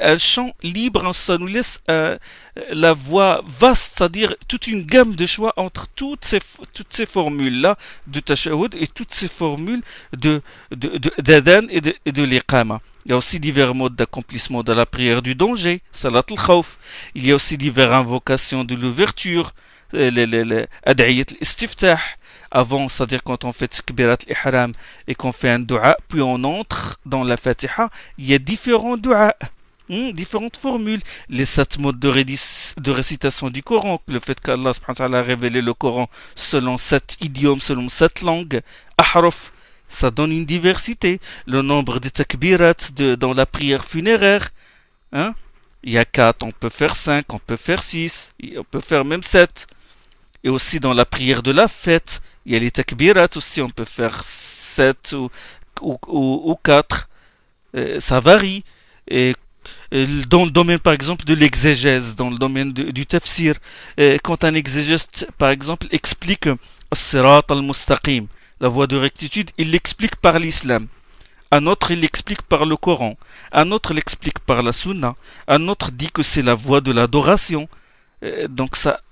un champ libre, ça nous laisse la voie vaste, c'est-à-dire toute une gamme de choix entre toutes ces formules-là de tashahhud et toutes ces formules d'adhan et de l'iqama. Il y a aussi divers modes d'accomplissement de la prière du danger, salat al-khawf. Il y a aussi diverses invocations de l'ouverture, ad'iyat al-istiftah. Avant, c'est-à-dire quand on fait takbirat al-ihram et qu'on fait un dua, puis on entre dans la fatiha, il y a différents duas. Différentes formules, les 7 modes de récitation du Coran, le fait qu'Allah subhanahu wa ta'ala a révélé le Coran selon 7 idiomes, selon 7 langues, ahraf, ça donne une diversité, le nombre de takbirat dans la prière funéraire, il y a 4, on peut faire 5, on peut faire 6, on peut faire même 7, et aussi dans la prière de la fête, il y a les takbirat aussi, on peut faire 7 ou 4, ça varie, et dans le domaine par exemple de l'exégèse, dans le domaine du tafsir, quand un exégète par exemple explique as-sirat al-mustaqim, la voie de rectitude, il l'explique par l'islam, un autre il l'explique par le Coran, un autre l'explique par la sunna, un autre dit que c'est la voie de l'adoration. Donc ça,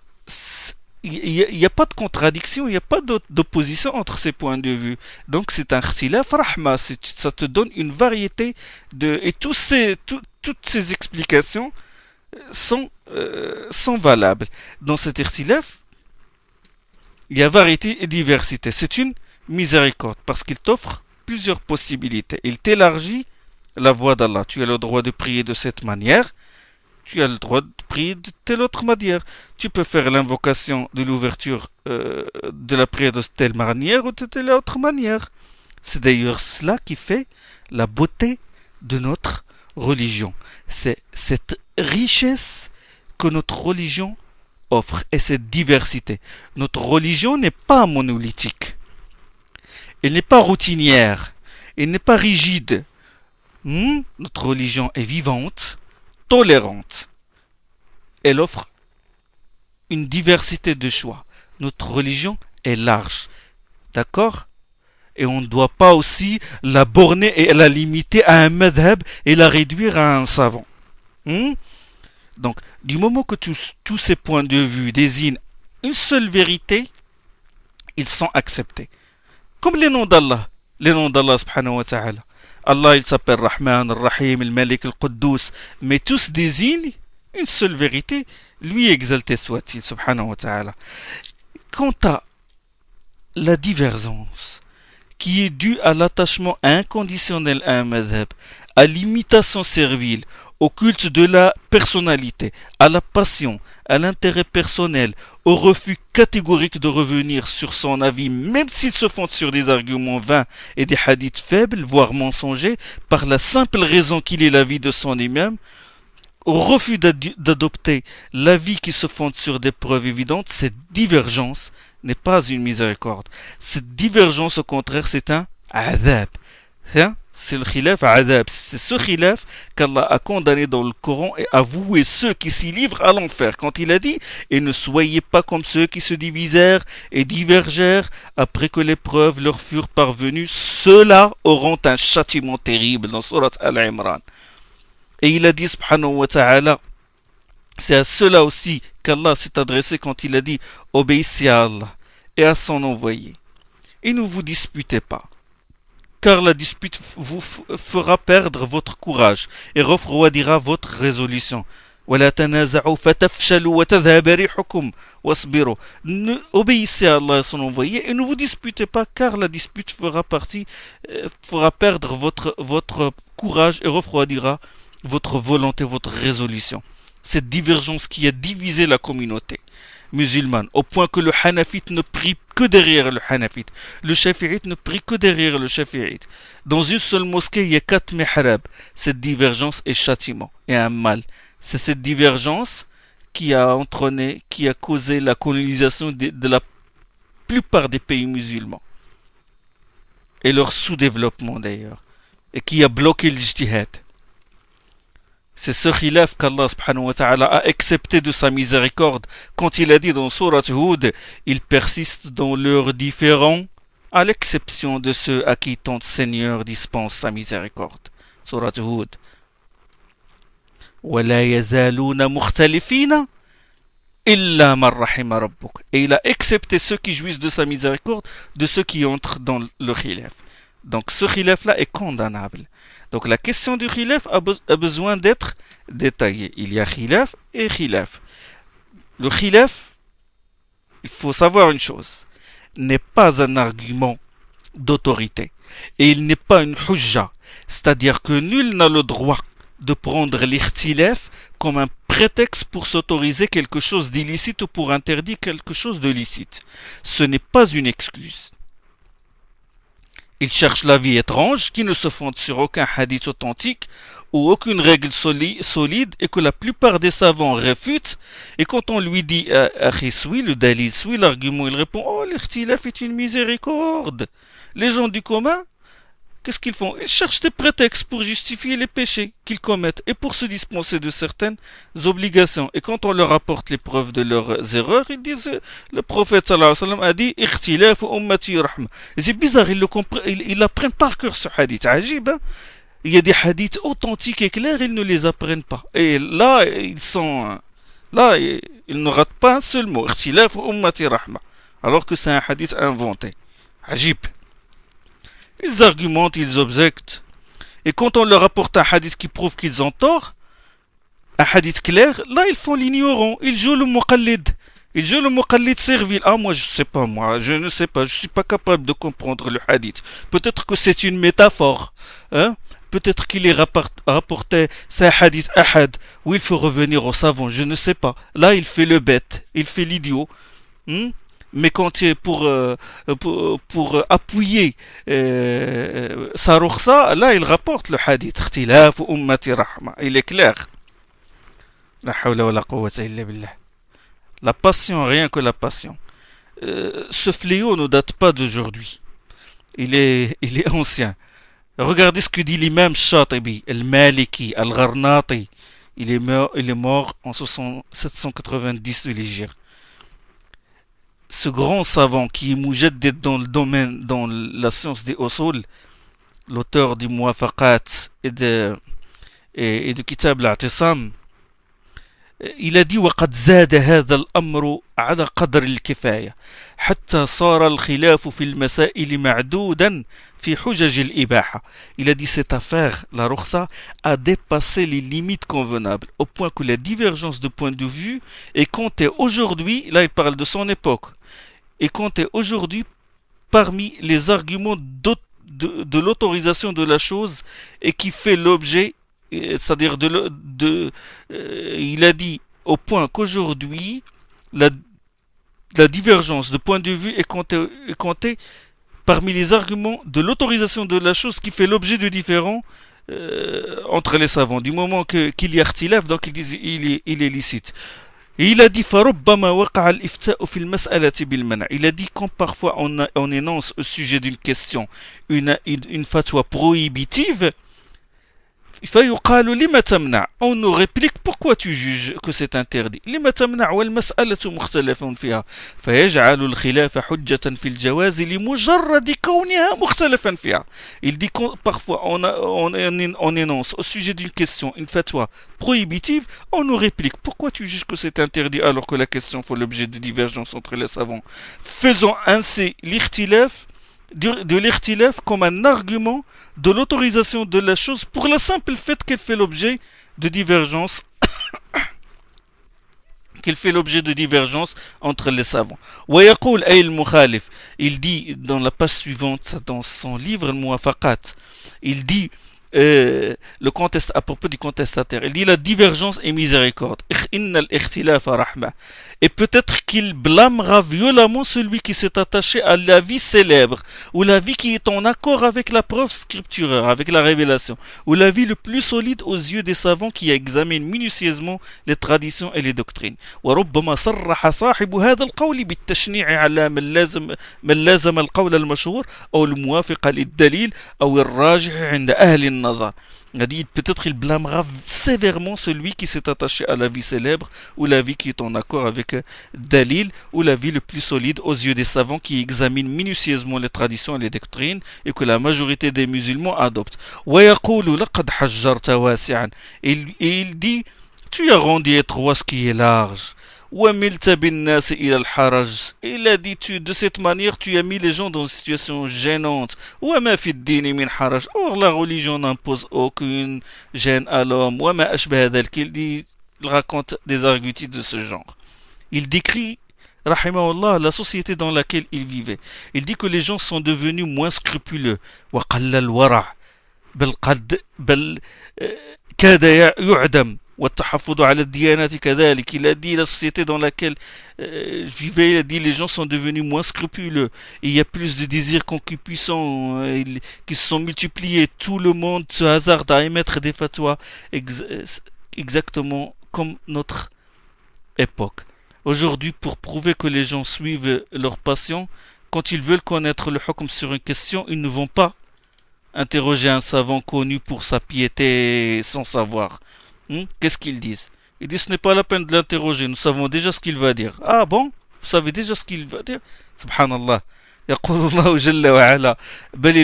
il n'y a pas de contradiction, il n'y a pas d'opposition entre ces points de vue. Donc c'est un khtilaf rahma, ça te donne une variété et toutes ces explications sont valables. Dans cet khtilaf, il y a variété et diversité. C'est une miséricorde parce qu'il t'offre plusieurs possibilités. Il t'élargit la voie d'Allah. Tu as le droit de prier de cette manière. Tu as le droit de prier de telle autre manière. Tu peux faire l'invocation de l'ouverture de la prière de telle manière ou de telle autre manière. C'est d'ailleurs cela qui fait la beauté de notre religion. C'est cette richesse que notre religion offre et cette diversité. Notre religion n'est pas monolithique. Elle n'est pas routinière. Elle n'est pas rigide. Notre religion est vivante, tolérante. Elle offre une diversité de choix. Notre religion est large. D'accord? Et on ne doit pas aussi la borner et la limiter à un madhab et la réduire à un savant. Donc, du moment que tous ces points de vue désignent une seule vérité, ils sont acceptés. Comme les noms d'Allah subhanahu wa ta'ala. Allah, il s'appelle Rahman, Rahim, le Malik, le Quddus, mais tous désignent une seule vérité, lui exalté soit-il, subhanahu wa ta'ala. Quant à la divergence, qui est due à l'attachement inconditionnel à un madhab, à l'imitation servile, au culte de la personnalité, à la passion, à l'intérêt personnel, au refus catégorique de revenir sur son avis, même s'il se fonde sur des arguments vains et des hadiths faibles, voire mensongers, par la simple raison qu'il est l'avis de son imam, au refus d'adopter l'avis qui se fonde sur des preuves évidentes, cette divergence n'est pas une miséricorde. Cette divergence, au contraire, c'est un adab. C'est le khilaf adab. C'est ce khilaf qu'Allah a condamné dans le Coran et a voué ceux qui s'y livrent à l'enfer. Quand il a dit « Et ne soyez pas comme ceux qui se divisèrent et divergèrent après que les preuves leur furent parvenues, ceux-là auront un châtiment terrible » dans Surat Al-Imran. Et il a dit subhanahu wa ta'ala, c'est à ceux-là aussi qu'Allah s'est adressé quand il a dit « Obéissez à Allah et à son envoyé. Et ne vous disputez pas. Car la dispute vous fera perdre votre courage et refroidira votre résolution. Obéissez à Allah et son envoyé et ne vous disputez pas car la dispute fera perdre votre courage et refroidira votre volonté, votre résolution. Cette divergence qui a divisé la communauté musulmane, au point que le Hanafite ne prie que derrière le Hanafite, le Shafi'ite ne prie que derrière le Shafi'ite. Dans une seule mosquée, il y a 4 mihrab. Cette divergence est châtiment et un mal. C'est cette divergence qui a causé la colonisation de la plupart des pays musulmans et leur sous-développement d'ailleurs, et qui a bloqué l'ijtihad. C'est ce khilaf qu'Allah subhanahu wa ta'ala a accepté de sa miséricorde quand il a dit dans Surat Hud, ils persistent dans leurs différends à l'exception de ceux à qui ton Seigneur dispense sa miséricorde. Surat Hud. وَلَا يَزَالُونَ مُخْتَلِفِينَ إِلَّا مَنْ رَحِمَ رَبُّكَ. Et il a accepté ceux qui jouissent de sa miséricorde de ceux qui entrent dans le khilaf. Donc ce khilaf-là est condamnable. Donc la question du khilaf a besoin d'être détaillée. Il y a khilaf et khilaf. Le khilaf, il faut savoir une chose, n'est pas un argument d'autorité. Et il n'est pas une hujja. C'est-à-dire que nul n'a le droit de prendre l'ikhtilaf comme un prétexte pour s'autoriser quelque chose d'illicite ou pour interdire quelque chose de licite. Ce n'est pas une excuse. Il cherche l'avis étrange qui ne se fonde sur aucun hadith authentique ou aucune règle solide et que la plupart des savants réfutent. Et quand on lui dit suit le dalil, suit l'argument, il répond oh l'ikhtilaf est une miséricorde. Les gens du commun, qu'est-ce qu'ils font? Ils cherchent des prétextes pour justifier les péchés qu'ils commettent et pour se dispenser de certaines obligations. Et quand on leur apporte les preuves de leurs erreurs, ils disent le prophète sallallahu alayhi wa sallam a dit ikhtilaf ummati rahma. C'est bizarre, ils apprennent par cœur ce hadith. Ajib, hein? Il y a des hadiths authentiques et clairs, ils ne les apprennent pas. Et là, ils ne ratent pas un seul mot. Ikhtilaf ummati rahma. Alors que c'est un hadith inventé. Ajib. Ils argumentent, ils objectent. Et quand on leur apporte un hadith qui prouve qu'ils ont tort, un hadith clair, là ils font l'ignorant, ils jouent le muqallid. Ils jouent le muqallid servile. Ah moi je ne sais pas, je suis pas capable de comprendre le hadith. Peut-être que c'est une métaphore. Hein? Peut-être qu'il est rapporté, c'est un hadith ahad, où il faut revenir au savant, je ne sais pas. Là il fait le bête, il fait l'idiot. Mais quand c'est pour appuyer sa rukhsa, là il rapporte le hadith ikhtilaf ummati rahma. Il est clair. La hawla wa la quwwata illa billah. La passion, rien que la passion. Ce fléau ne date pas d'aujourd'hui. Il est ancien. Regardez ce que dit l'imam Shatibi, al-Maliki, al-Gharnati. Il est mort en 790 de l'Hégire. Ce grand savant qui est mujaddid dans le domaine, dans la science des usul, l'auteur du Muwafaqat et de Kitab al-I'tisam, il a dit وقد زاد هذا الأمر على قدر الكفاية حتى صار الخلاف في المسائل معدودا في حجج الإباحة. Il a dit cette affaire, la rukhsa, a dépassé les limites convenables au point que la divergence de point de vue est comptée aujourd'hui, là il parle de son époque, est comptée aujourd'hui parmi les arguments de l'autorisation de la chose et qui fait l'objet c'est-à-dire il a dit au point qu'aujourd'hui, la, la divergence de point de vue est comptée parmi les arguments de l'autorisation de la chose qui fait l'objet de différends entre les savants. Du moment qu'il y a ikhtilaf, donc ils disent il est licite. Et il a dit فربما وقع الإفتاء في المسألة بالمنع. Il a dit quand parfois on énonce au sujet d'une question une fatwa prohibitive, فيقال لما تمنع. On nous réplique pourquoi tu juges que c'est interdit. لما تمنع والمسألة مختلف فيها فيجعل الخلاف حجة في الجواز لمجرد كونها مختلفا فيها. Il dit que parfois on énonce au sujet d'une question une fatwa prohibitive, on nous réplique pourquoi tu juges que c'est interdit alors que la question fait l'objet de divergences entre les savants. Faisons ainsi l'ikhtilaf de l'ikhtilaf comme un argument de l'autorisation de la chose pour le simple fait qu'elle fait l'objet de divergences entre les savants. ويقول أي المخالف, il dit dans la page suivante dans son livre Al-Muwafaqat, il dit le contest à propos du contestataire, il dit la divergence est miséricorde. Et peut-être qu'il blâmera violemment celui qui s'est attaché à la vie célèbre, ou la vie qui est en accord avec la preuve scripturaire, avec la révélation, ou la vie le plus solide aux yeux des savants qui examinent minutieusement les traditions et les doctrines. وربما صرح صاحب هذا القول بالتشنيع على من لازم القول المشهور أو الموافق للدليل أو الراجح عند أهل النظر. Il dit peut-être il blâmera sévèrement celui qui s'est attaché à la vie célèbre ou la vie qui est en accord avec Dalil ou la vie le plus solide aux yeux des savants qui examinent minutieusement les traditions et les doctrines et que la majorité des musulmans adoptent. ويقول لقد حجرت واسعا. Et il dit tu as rendu étroit ce qui est large. وَمِلْتَ بِالنَّاسِ إِلَى الْحَرَجِ. Il a dit de cette manière tu as mis les gens dans une situation gênante. وَمَا فِي الدِّينِ مِنْ حَرَجِ. Or la religion n'impose aucune gêne à l'homme. وَمَا أَشْبَهَ ذَلِكَ. Il raconte des arguties de ce genre. Il décrit rahimahullah la société dans laquelle il vivait. Il dit que les gens sont devenus moins scrupuleux. وَقَلَّ الْوَرَعِ بَلْ كَادَ يُعْدَمْ. Il a dit la société dans laquelle je vivais, il a dit les gens sont devenus moins scrupuleux. Et il y a plus de désirs concupiscents qui se sont multipliés. Tout le monde se hasarde à émettre des fatwas exactement comme notre époque. Aujourd'hui, pour prouver que les gens suivent leur passion, quand ils veulent connaître le hukm sur une question, ils ne vont pas interroger un savant connu pour sa piété sans savoir. Qu'est-ce qu'ils disent? Ils disent ce n'est pas la peine de l'interroger, nous savons déjà ce qu'il va dire. Ah bon? Vous savez déjà ce qu'il va dire? Subhanallah. يقول الله جل وعلا بل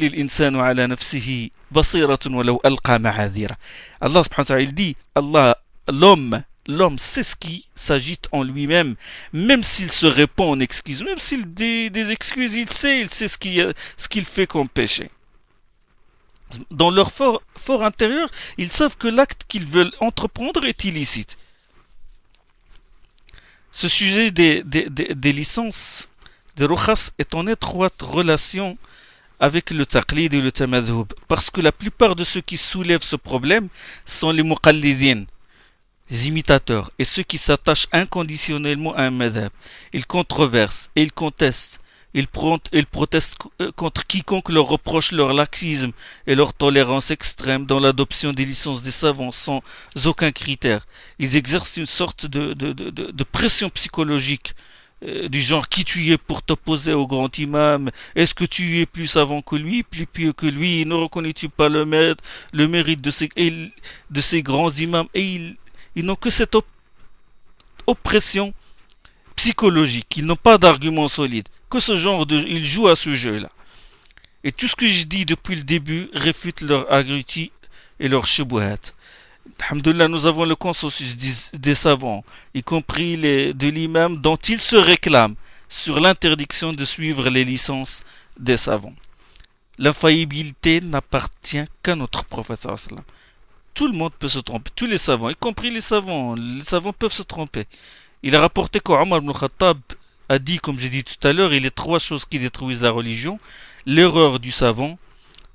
الإنسان على نفسه بصيرة ولو ألقى معاذيره. Allah subhanahu wa ta'ala il dit l'homme sait ce qui s'agite en lui-même, même s'il se répand en excuses, même s'il dit des excuses, il sait ce qu'il fait comme péché. Dans leur fort intérieur, ils savent que l'acte qu'ils veulent entreprendre est illicite. Ce sujet des licences, des rukhas, est en étroite relation avec le taqlid et le tamadhub, parce que la plupart de ceux qui soulèvent ce problème sont les muqallidin, les imitateurs, et ceux qui s'attachent inconditionnellement à un madhab. Ils controversent et ils contestent. Ils protestent contre quiconque leur reproche leur laxisme et leur tolérance extrême dans l'adoption des licences des savants sans aucun critère. Ils exercent une sorte de pression psychologique du genre qui tu es pour t'opposer au grand imam, est-ce que tu es plus savant que lui, plus pieux que lui, ne reconnais-tu pas le mérite de ces grands imams? Et ils n'ont que cette oppression psychologique, ils n'ont pas d'argument solide. Que ce genre ils jouent à ce jeu-là. Et tout ce que je dis depuis le début réfute leur agruti et leur shubuhat. Alhamdulillah, nous avons le consensus des savants, y compris de l'imam, dont ils se réclament sur l'interdiction de suivre les licences des savants. L'infaillibilité n'appartient qu'à notre prophète sallallahu alayhi wa sallam. Tout le monde peut se tromper, tous les savants, y compris les savants peuvent se tromper. Il a rapporté qu'Omar ibn Khattab a dit, comme j'ai dit tout à l'heure, il y a trois choses qui détruisent la religion: l'erreur du savant,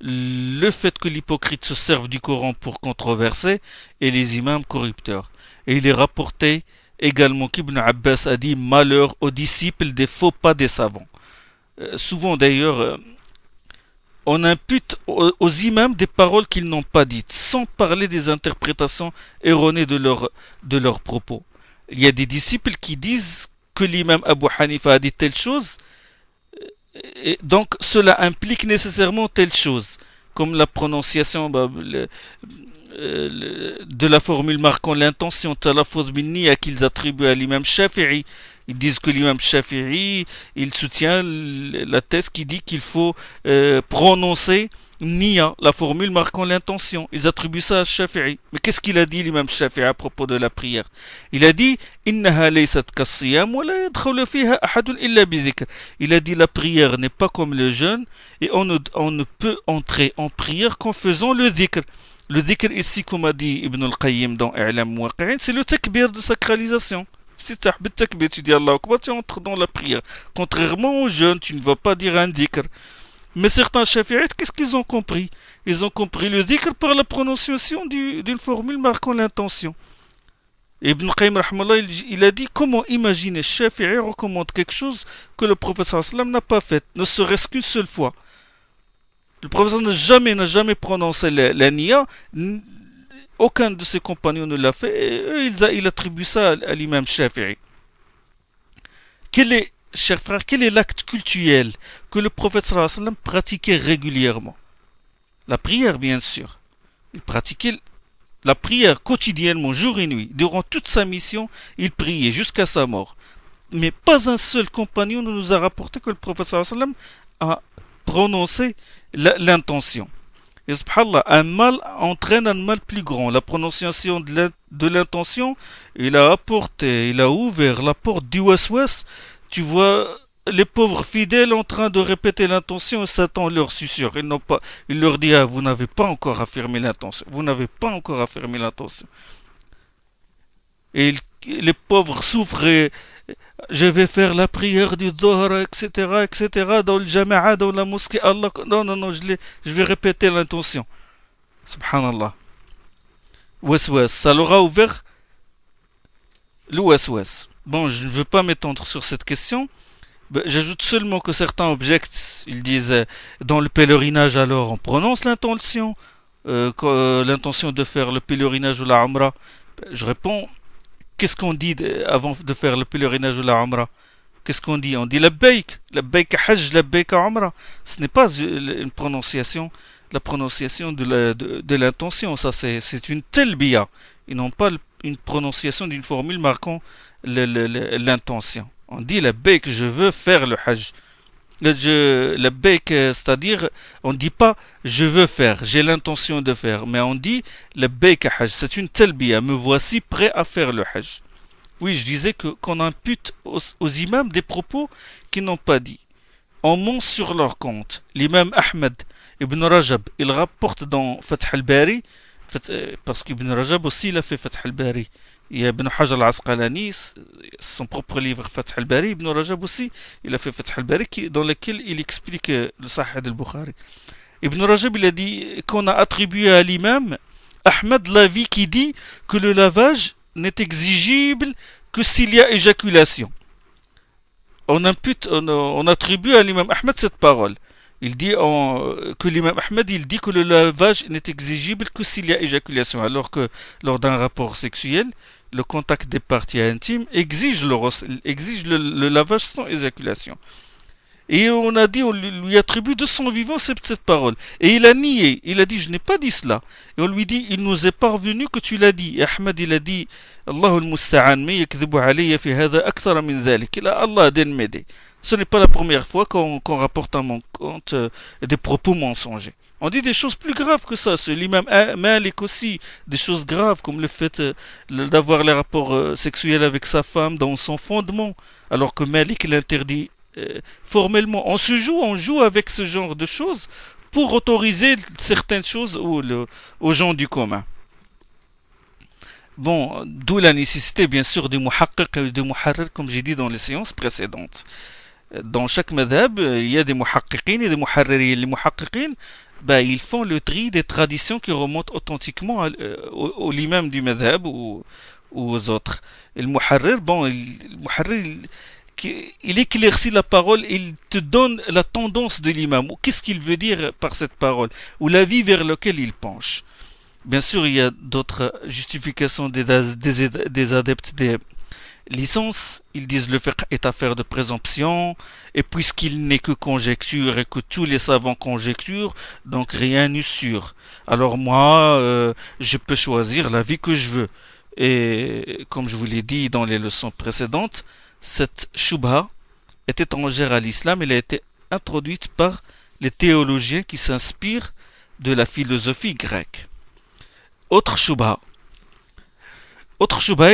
le fait que l'hypocrite se serve du Coran pour controverser et les imams corrupteurs. Et il est rapporté également qu'Ibn Abbas a dit malheur aux disciples des faux pas des savants. Souvent d'ailleurs, on impute aux imams des paroles qu'ils n'ont pas dites, sans parler des interprétations erronées de leurs propos. Il y a des disciples qui disent que l'imam Abu Hanifa a dit telle chose, et donc cela implique nécessairement telle chose, comme la prononciation de la formule marquant l'intention talafuz bin niyya qu'ils attribuent à l'imam Shafi'i. Ils disent que l'imam Shafi'i, il soutient la thèse qui dit qu'il faut prononcer niyya, la formule marquant l'intention. Ils attribuent ça à Shafi'i. Mais qu'est-ce qu'il a dit l'imam Shafi'i à propos de la prière? Il a dit innaha laysat kas-siyam wa la yadkhulu fiha ahadun illa bi dhikr. Il a dit la prière n'est pas comme le jeûne et on ne peut entrer en prière qu'en faisant le dhikr. Le dhikr ici, comme a dit Ibn al-Qayyim dans I'lam Muwaqqi'in, c'est le takbir de sacralisation. Si tu as takbir, tu dis Allah Akbar, tu entres dans la prière. Contrairement aux jeunes, tu ne vas pas dire un dhikr. Mais certains shafi'ites, qu'est-ce qu'ils ont compris? Ils ont compris le dhikr par la prononciation d'une formule marquant l'intention. Ibn Qayyim rahmallah, il a dit comment imaginer Shafi'i recommande quelque chose que le prophète sallam n'a pas fait, ne serait-ce qu'une seule fois. Le prophète n'a jamais prononcé la niya. Aucun de ses compagnons ne l'a fait. Et eux, ils attribuent ça à l'imam Shafi'i. Chers frères, quel est l'acte cultuel que le prophète sallallahu alayhi wa sallam pratiquait régulièrement? La prière, bien sûr. Il pratiquait la prière quotidiennement, jour et nuit. Durant toute sa mission, il priait jusqu'à sa mort. Mais pas un seul compagnon ne nous a rapporté que le prophète sallallahu alayhi wa sallam a prononcé l'intention. Et subhanallah, un mal entraîne un mal plus grand. La prononciation de l'intention, il a ouvert la porte du waswas. Tu vois les pauvres fidèles en train de répéter l'intention et Satan leur susurre. Il leur dit, ah, vous n'avez pas encore affirmé l'intention. Vous n'avez pas encore affirmé l'intention. Et les pauvres souffrent et je vais faire la prière du Dhuhr, etc., dans le Jama'a, dans la mosquée. Allah, non, je vais répéter l'intention. Subhanallah. Waswas, ça leur a ouvert le waswas. Bon, je ne veux pas m'étendre sur cette question. J'ajoute seulement que certains objectent, ils disent, dans le pèlerinage, alors on prononce l'intention, l'intention de faire le pèlerinage ou la Umrah. Je réponds, qu'est-ce qu'on dit avant de faire le pèlerinage ou la Umrah? Qu'est-ce qu'on dit? On dit la Bayk Hajj, la Bayk Umrah. Ce n'est pas une prononciation, la prononciation de l'intention. Ça, c'est une talbiya. Ils n'ont pas une prononciation d'une formule marquant l'intention. On dit la Bayk, je veux faire le Hajj. La Bayk, c'est-à-dire, on ne dit pas je veux faire, j'ai l'intention de faire, mais on dit la Bayk Hajj. C'est une talbiya. Me voici prêt à faire le Hajj. Oui, je disais qu'on impute aux imams des propos qu'ils n'ont pas dit. On ment sur leur compte. L'imam Ahmed ibn Rajab, il rapporte dans Fath al-Bari, parce qu'Ibn Rajab aussi il a fait Fath al-Bari. Il y a Ibn Hajar al-Asqalani, son propre livre Fath al-Bari. Ibn Rajab aussi, il a fait Fath al-Bari, dans lequel il explique le Sahih al-Bukhari. Ibn Rajab, il a dit qu'on a attribué à l'imam Ahmed l'avis qui dit que le lavage n'est exigible que s'il y a éjaculation. On attribue à l'imam Ahmed cette parole. Il dit que l'imam Ahmed, il dit que le lavage n'est exigible que s'il y a éjaculation, alors que lors d'un rapport sexuel, le contact des parties intimes exige le lavage sans éjaculation. Et on lui attribue de son vivant cette parole. Et il a nié, il a dit je n'ai pas dit cela. Et on lui dit il nous est parvenu que tu l'as dit. Et Ahmed il a dit Allahu al-Musta'an mais yakdhibu alayya fi hadha akthara min dhalik. Allah a m'aider. Ce n'est pas la première fois qu'on rapporte à mon compte des propos mensongers. On dit des choses plus graves que ça. L'imam Malik aussi, des choses graves comme le fait d'avoir les rapports sexuels avec sa femme dans son fondement, alors que Malik l'interdit formellement. On joue avec ce genre de choses pour autoriser certaines choses aux gens du commun. Bon, d'où la nécessité bien sûr du muhaqqiq et du muharrir, comme j'ai dit dans les séances précédentes. Dans chaque madhab, il y a des muhaqqiqin et des muharririn. Les muhaqqiqin, ils font le tri des traditions qui remontent authentiquement au l'imam du madhab ou aux autres. Et le muharrir, il éclaircit la parole, il te donne la tendance de l'imam. Qu'est-ce qu'il veut dire par cette parole? Ou l'avis vers lequel il penche. Bien sûr, il y a d'autres justifications des adeptes des licences. Ils disent le fiqh est affaire de présomption, et puisqu'il n'est que conjecture et que tous les savants conjecturent, donc rien n'est sûr. Alors moi, je peux choisir l'avis que je veux. Et comme je vous l'ai dit dans les leçons précédentes, cette shubha est étrangère à l'islam. Elle a été introduite par les théologiens qui s'inspirent de la philosophie grecque. Autre shubha,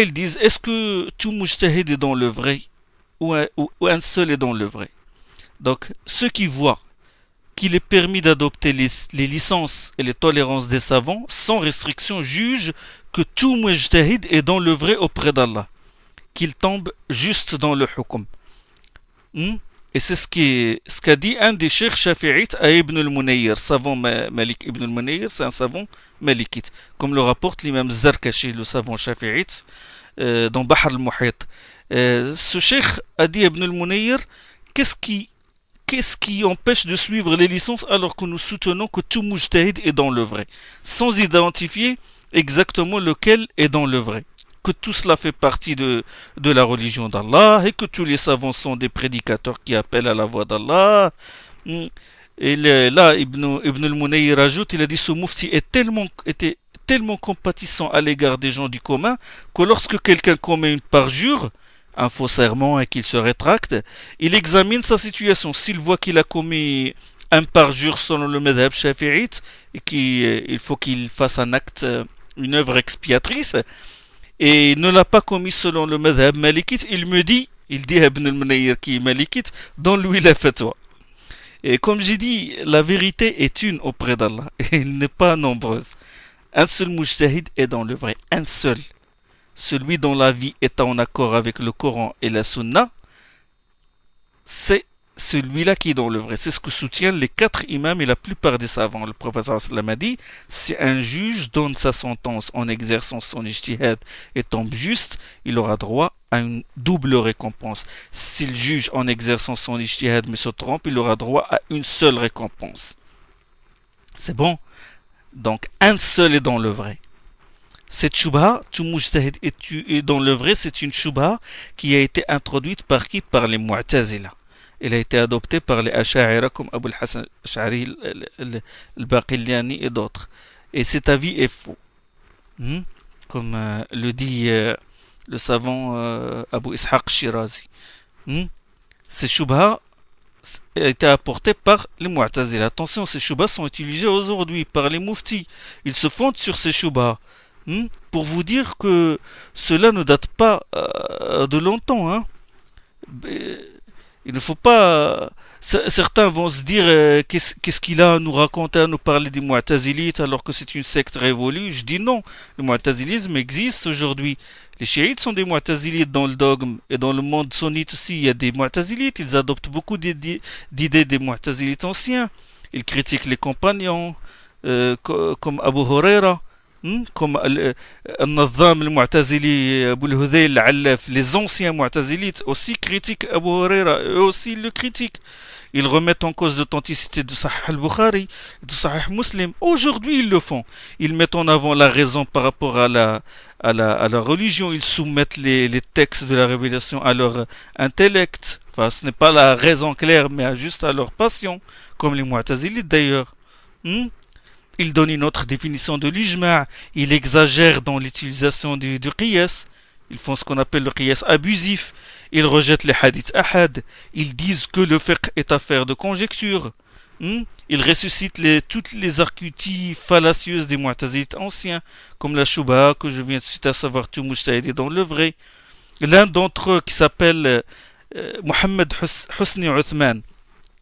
ils disent, est-ce que tout mujtahid est dans le vrai ou un seul est dans le vrai? Donc, ceux qui voient qu'il est permis d'adopter les licences et les tolérances des savants sans restriction jugent que tout mujtahid est dans le vrai auprès d'Allah, qu'il tombe juste dans le hukm. Et c'est ce qu'a dit un des cheikhs shafi'ites à Ibn al-Munayir, savant Malik. Ibn al-Munayir, c'est un savant malikite, comme le rapporte l'imam Zarkashi, le savant shafi'ite, dans Bahr al-Muhit. Ce cheikh a dit à Ibn al-Munayir, qu'est-ce qui empêche de suivre les licences alors que nous soutenons que tout mujtahid est dans le vrai, sans identifier exactement lequel est dans le vrai, que tout cela fait partie de la religion d'Allah et que tous les savants sont des prédicateurs qui appellent à la voix d'Allah. Et là, Ibn al-Munayir ajoute, il a dit, ce mufti était tellement compatissant à l'égard des gens du commun que lorsque quelqu'un commet une parjure, un faux serment, et qu'il se rétracte, il examine sa situation. S'il voit qu'il a commis un parjure selon le madhab shafi'ite et qu'il faut qu'il fasse un acte, une œuvre expiatrice, et ne l'a pas commis selon le madhab malikite, il dit à Ibn al-Munayir qui est malikite, donne-lui la fatwa. Et comme j'ai dit, la vérité est une auprès d'Allah, et elle n'est pas nombreuse. Un seul mujtahid est dans le vrai, un seul. Celui dont la vie est en accord avec le Coran et la Sunna, c'est celui-là qui est dans le vrai. C'est ce que soutiennent les 4 imams et la plupart des savants. Le professeur sallam a dit, si un juge donne sa sentence en exerçant son ijtihad et tombe juste, il aura droit à une double récompense. S'il juge en exerçant son ijtihad mais se trompe, il aura droit à une seule récompense. C'est bon? Donc un seul est dans le vrai. Cette shubha, tout mujtahid est dans le vrai, c'est une shubha qui a été introduite par qui? Par les Mu'tazila. Elle a été adoptée par les Ash'a'ira comme Abu al-Hasan al-Ash'ari, al-Baqillani et d'autres. Et cet avis est faux. Comme le dit le savant Abu Ishaq Shirazi. Ces shubha a été apportée par les Mu'tazila. Attention, ces shubha sont utilisées aujourd'hui par les muftis. Ils se fondent sur ces shubha. Pour vous dire que cela ne date pas de longtemps. Il ne faut pas... certains vont se dire qu'est-ce qu'il a à nous raconter, à nous parler des Mu'tazilites alors que c'est une secte révolue. Je dis non, le Mu'tazilisme existe aujourd'hui. Les chiites sont des Mu'tazilites dans le dogme, et dans le monde sunnite aussi il y a des Mu'tazilites. Ils adoptent beaucoup d'idées des Mu'tazilites anciens. Ils critiquent les compagnons comme Abu Huraira, comme Al-Nazam al-Mu'tazili, Abu al-Hudayl al-Allaf. Les anciens Mu'tazilites aussi critiquent Abu Huraira, eux aussi ils le critiquent. Ils remettent en cause l'authenticité de Sahih al-Bukhari, de Sahih Muslim. Aujourd'hui ils le font. Ils mettent en avant la raison par rapport à la religion. Ils soumettent les textes de la révélation à leur intellect. Enfin, ce n'est pas la raison claire, mais juste à leur passion, comme les Mu'tazilites d'ailleurs. Il donne une autre définition de l'ijma', il exagère dans l'utilisation du qiyas, ils font ce qu'on appelle le qiyas abusif, ils rejettent les hadiths ahad, ils disent que le fiqh est affaire de conjecture, ils ressuscitent toutes les arcuties fallacieuses des mu'tazilites anciens, comme la shubha que je viens de citer, à savoir tout mujtahid est dans le vrai. L'un d'entre eux qui s'appelle Mohammed Hosni Uthman,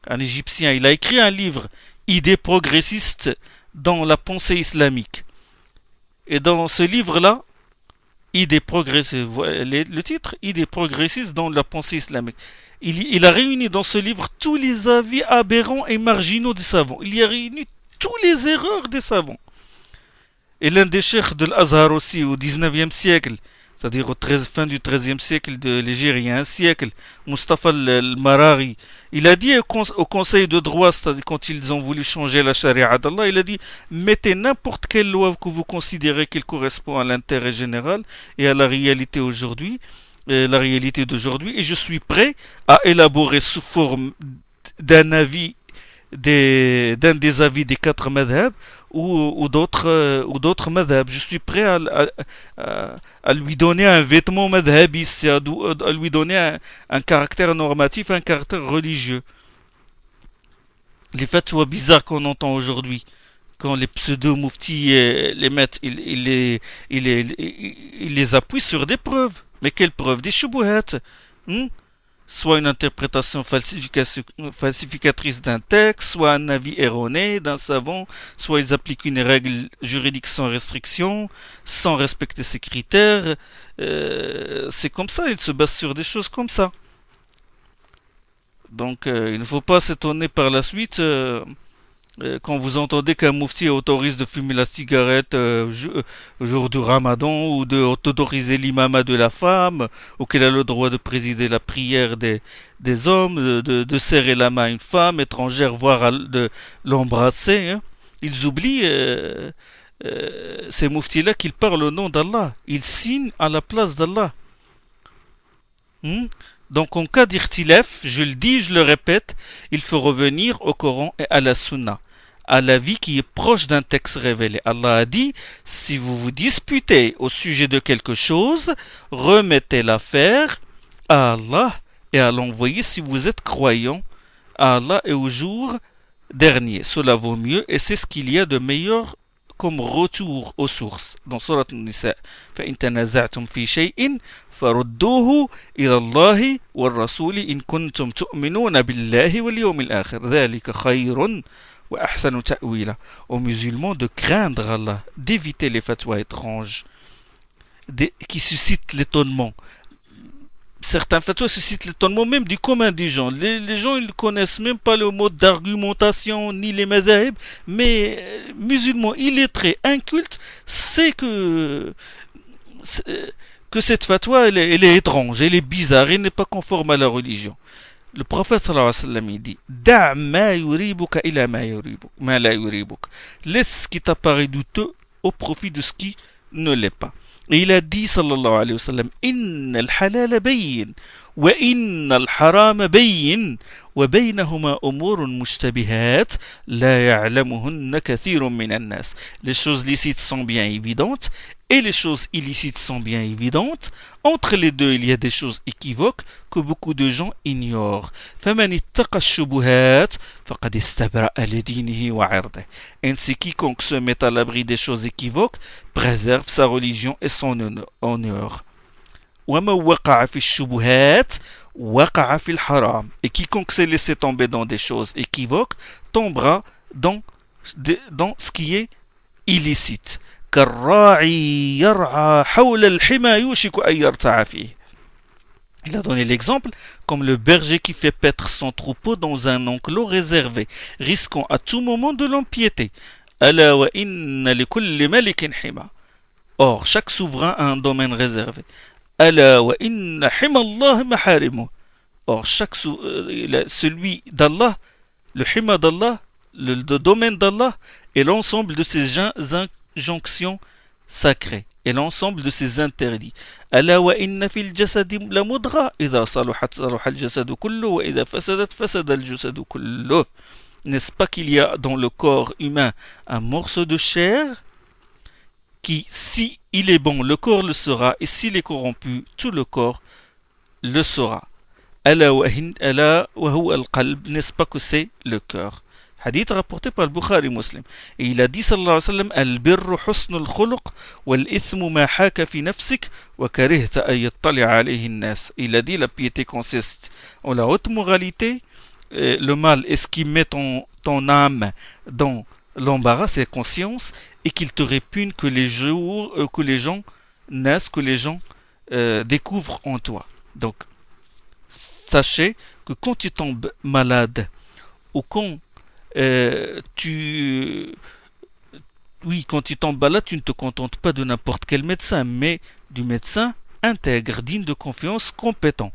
un Égyptien, il a écrit un livre, Idées progressistes dans la pensée islamique. Et dans ce livre-là, Idées progressistes, le titre, Idées progressistes dans la pensée islamique. Il a réuni dans ce livre tous les avis aberrants et marginaux des savants. Il y a réuni toutes les erreurs des savants. Et l'un des cheikhs de l'Azhar aussi, au 19e siècle, c'est-à-dire fin du 13e siècle de l'Égypte, il y a un siècle, Mustafa al-Marari, il a dit au conseil de droit, c'est-à-dire quand ils ont voulu changer la charia d'Allah, il a dit mettez n'importe quelle loi que vous considérez qu'elle correspond à l'intérêt général et à la réalité aujourd'hui, et je suis prêt à élaborer sous forme d'un avis d'un des avis des quatre madhab ou d'autres madhab. Je suis prêt à lui donner un vêtement madhabiste, à lui donner un caractère normatif, un caractère religieux. Les fatwas bizarres qu'on entend aujourd'hui, quand les pseudo-mouftis les mettent, ils les appuient sur des preuves. Mais quelles preuves? Des shubuhat. Soit une interprétation falsificatrice d'un texte, soit un avis erroné d'un savant, soit ils appliquent une règle juridique sans restriction, sans respecter ses critères. C'est comme ça, ils se basent sur des choses comme ça. Donc il ne faut pas s'étonner par la suite quand vous entendez qu'un moufti autorise de fumer la cigarette au jour du ramadan ou d'autoriser l'imama de la femme ou qu'elle a le droit de présider la prière des hommes, de serrer la main à une femme étrangère, voire de l'embrasser, hein. Ils oublient ces mouftis-là qu'ils parlent au nom d'Allah. Ils signent à la place d'Allah. Donc en cas d'irtilaf, je le dis, je le répète, il faut revenir au Coran et à la Sunna, à l'avis qui est proche d'un texte révélé. Allah a dit, si vous vous disputez au sujet de quelque chose, remettez l'affaire à Allah et à l'envoyer si vous êtes croyant à Allah et au jour dernier. Cela vaut mieux et c'est ce qu'il y a de meilleur comme retour aux sources. Dans Surat An-Nisa, فَإِن تَنَازَعْتُمْ فِي شَيْءٍ فَرُدُّوهُ إِلَى اللَّهِ وَالرَّسُولِ إِن كُنتُمْ تُؤْمِنُونَ بِاللَّهِ وَالْيَوْمِ الْآخِرِ ذَلِكَ خَيْرٌ وَأَحْسَنُ تَأْوِيلًا. Aux musulmans de craindre Allah, d'éviter les fatwas étranges qui suscitent l'étonnement. Certains fatwas suscitent l'étonnement même du commun des gens. Les gens ils ne connaissent même pas le mode d'argumentation ni les madhab, mais musulmans illettrés, incultes, sait que cette fatwa elle est étrange, elle est bizarre, elle n'est pas conforme à la religion. Le prophète sallallahu alayhi wa sallam il dit Da' ma yuribuka ila ma la yuribuk. Laisse ce qui t'apparaît douteux au profit de ce qui ne l'est pas. Et il a dit sallallahu alayhi wa sallam Inna al-halal bayyin wa inna al-haram bayyin wa baynahuma umurun mushtabihat la ya'lamuhunna kathirun minan nas. Les choses licites sont bien évidentes et les choses illicites sont bien évidentes. Entre les deux, il y a des choses équivoques que beaucoup de gens ignorent. فَمَنِ اتَّقَى الشُّبُهَاتِ فَقَدْ اسْتَبْرَأَ لِدِينِهِ وَعِرْضِهِ. Ainsi, quiconque se met à l'abri des choses équivoques préserve sa religion et son honneur. وَمَنْ وَقَعَ فِي الشُّبُهَاتِ وَقَعَ فِي الْحَرَامِ. Et quiconque s'est laissé tomber dans des choses équivoques tombera dans ce qui est illicite. كالراعي يرعى حول الحمى يوشك أن يرتع فيه. Il a donné l'exemple comme le berger qui fait paître son troupeau dans un enclos réservé, risquant à tout moment de l'empiéter. ألا وإن لكل ملك حمى. Or, chaque souverain a un domaine réservé. ألا وإن حمى الله محارمه. Or, celui d'Allah, le hima d'Allah, le domaine d'Allah, est l'ensemble de ses injonctions sacrées et l'ensemble de ses interdits. ألا وإن في الجسد لمضغة إذا صلحت صلح الجسد كله وإذا فسدت فسد الجسد كله. N'est-ce pas qu'il y a dans le corps humain un morceau de chair qui, si il est bon, le corps le sera, et s'il est corrompu, tout le corps le sera. ألا وهو القلب, n'est-ce pas que c'est le cœur? Hadith rapporté par le Bukhari Muslim. Et il a dit sallallahu alayhi wa sallam Al-birru husnul khuluq wal-ithmu ma haka fi nafsik wa karihta an yattali'a alayhi an-nas. Il a dit la piété consiste en la haute moralité. Le mal est ce qui met ton âme dans l'embarras, c'est la conscience, et qu'il te répugne que les gens naissent, que les gens découvrent en toi. Donc, sachez que quand tu tombes malade ou quand tu oui, quand tu tombes là, tu ne te contentes pas de n'importe quel médecin, mais du médecin intègre, digne de confiance, compétent.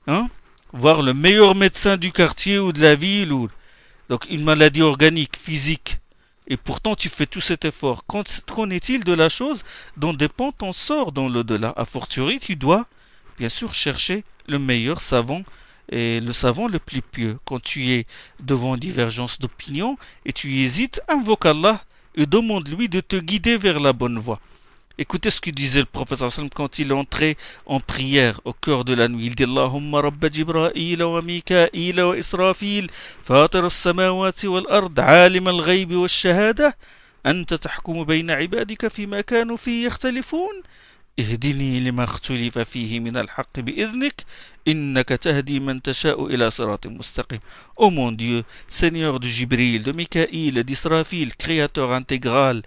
Hein? Voir le meilleur médecin du quartier ou de la ville, ou donc une maladie organique, physique. Et pourtant, tu fais tout cet effort. Qu'en est-il de la chose dont dépend ton sort dans l'au-delà? A fortiori, tu dois, bien sûr, chercher le meilleur savant et le savant le plus pieux. Quand tu es devant une divergence d'opinion et tu hésites, invoque Allah et demande-lui de te guider vers la bonne voie. Écoutez ce que disait le prophète quand il entrait en prière au cœur de la nuit. Il dit Allahumma rabba Jibra'il wa Mika'il wa Israfil, fatir as-samawati wal ard, alim al-ghayb wa ash-shahada, anta tahkumu bayna ibadika fima kanu fi yakhtalifun. اهدني لما اختلف فيه من الحق بإذنك إنك تهدي من تشاء إلى صراط مستقيم. Oh mon Dieu, Seigneur de Jibril, de Mikaïl, d'Israfil, créateur intégral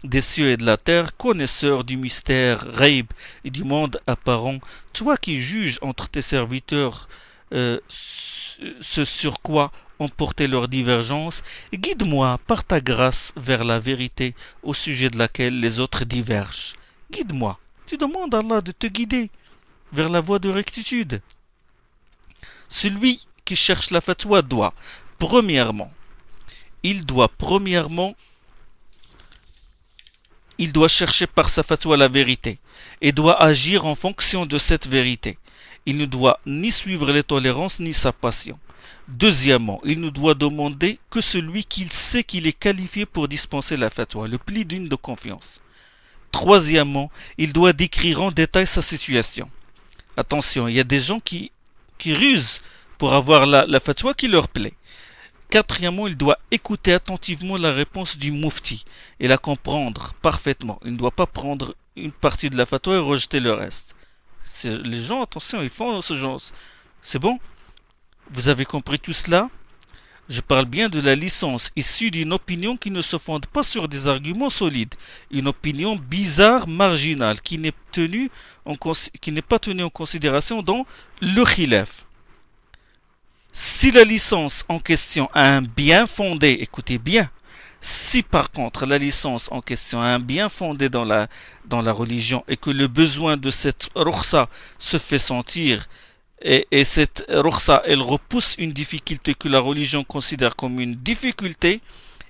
des cieux et de la terre, connaisseur du mystère Ghaib et du monde apparent, toi qui juges entre tes serviteurs ce sur quoi ont porté leurs divergences, guide-moi par ta grâce vers la vérité au sujet de laquelle les autres divergent. Guide-moi. Tu demandes à Allah de te guider vers la voie de rectitude. Celui qui cherche la fatwa doit, premièrement, il doit chercher par sa fatwa la vérité et doit agir en fonction de cette vérité. Il ne doit ni suivre les tolérances ni sa passion. Deuxièmement, il ne doit demander que celui qu'il sait qu'il est qualifié pour dispenser la fatwa, le plus digne de confiance. Troisièmement, il doit décrire en détail sa situation. Attention, il y a des gens qui rusent pour avoir la fatwa qui leur plaît. Quatrièmement, il doit écouter attentivement la réponse du mufti et la comprendre parfaitement. Il ne doit pas prendre une partie de la fatwa et rejeter le reste. Les gens, attention, ils font ce genre. C'est bon? Vous avez compris tout cela? Je parle bien de la licence issue d'une opinion qui ne se fonde pas sur des arguments solides. Une opinion bizarre, marginale, qui n'est pas tenue en considération dans le khilaf. Si la licence en question a un bien fondé, écoutez bien, si par contre la licence en question a un bien fondé dans la religion et que le besoin de cette rukhsa se fait sentir, et cette rukhsa, elle repousse une difficulté que la religion considère comme une difficulté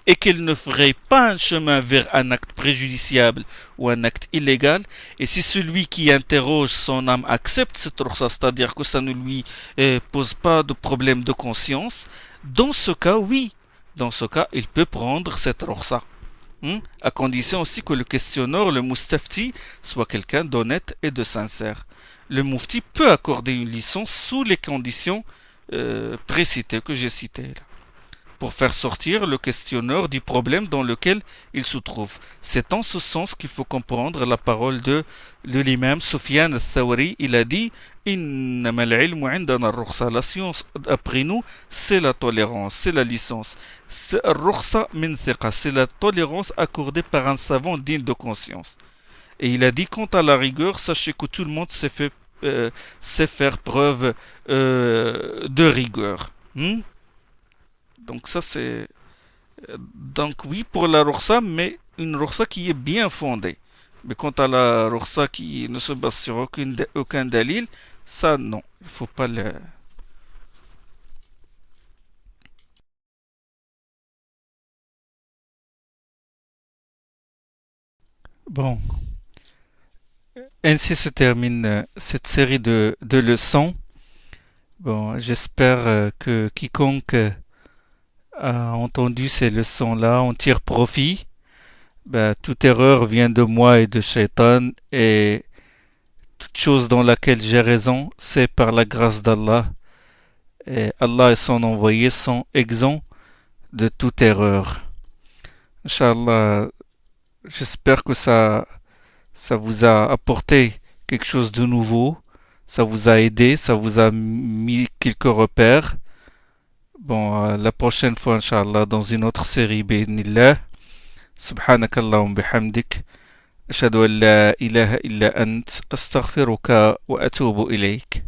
et qu'elle ne ferait pas un chemin vers un acte préjudiciable ou un acte illégal, et si celui qui interroge son âme accepte cette rukhsa, c'est-à-dire que ça ne lui pose pas de problème de conscience, dans ce cas, oui, dans ce cas, il peut prendre cette rukhsa. À condition aussi que le questionneur, le mustafti, soit quelqu'un d'honnête et de sincère. Le mufti peut accorder une licence sous les conditions précitées que j'ai citées là, pour faire sortir le questionneur du problème dans lequel il se trouve. C'est en ce sens qu'il faut comprendre la parole de l'imam Sufyan al-Thawri. Il a dit Innamal ilmu indana ar-rukhsa. La science, après nous, c'est la tolérance, c'est la licence. Ar-rukhsa min thiqa, c'est la tolérance accordée par un savant digne de conscience. Et il a dit, quant à la rigueur, sachez que tout le monde sait faire preuve de rigueur. Donc ça c'est... Donc oui, pour la rukhsa, mais une rukhsa qui est bien fondée. Mais quant à la rukhsa qui ne se base sur aucun dalil, ça non, il ne faut pas le... Bon, ainsi se termine cette série de leçons. Bon, j'espère que quiconque a entendu ces leçons-là en tire profit. Toute erreur vient de moi et de Shaitan, et toute chose dans laquelle j'ai raison, c'est par la grâce d'Allah. Et Allah et son envoyé sont exempts de toute erreur. Inch'Allah, j'espère que ça vous a apporté quelque chose de nouveau, ça vous a aidé, ça vous a mis quelques repères. Bon, la prochaine fois, Inch'Allah, dans une autre série, bi'idhnillah. سبحانك اللهم بحمدك أشهد أن لا إله إلا أنت أستغفرك وأتوب إليك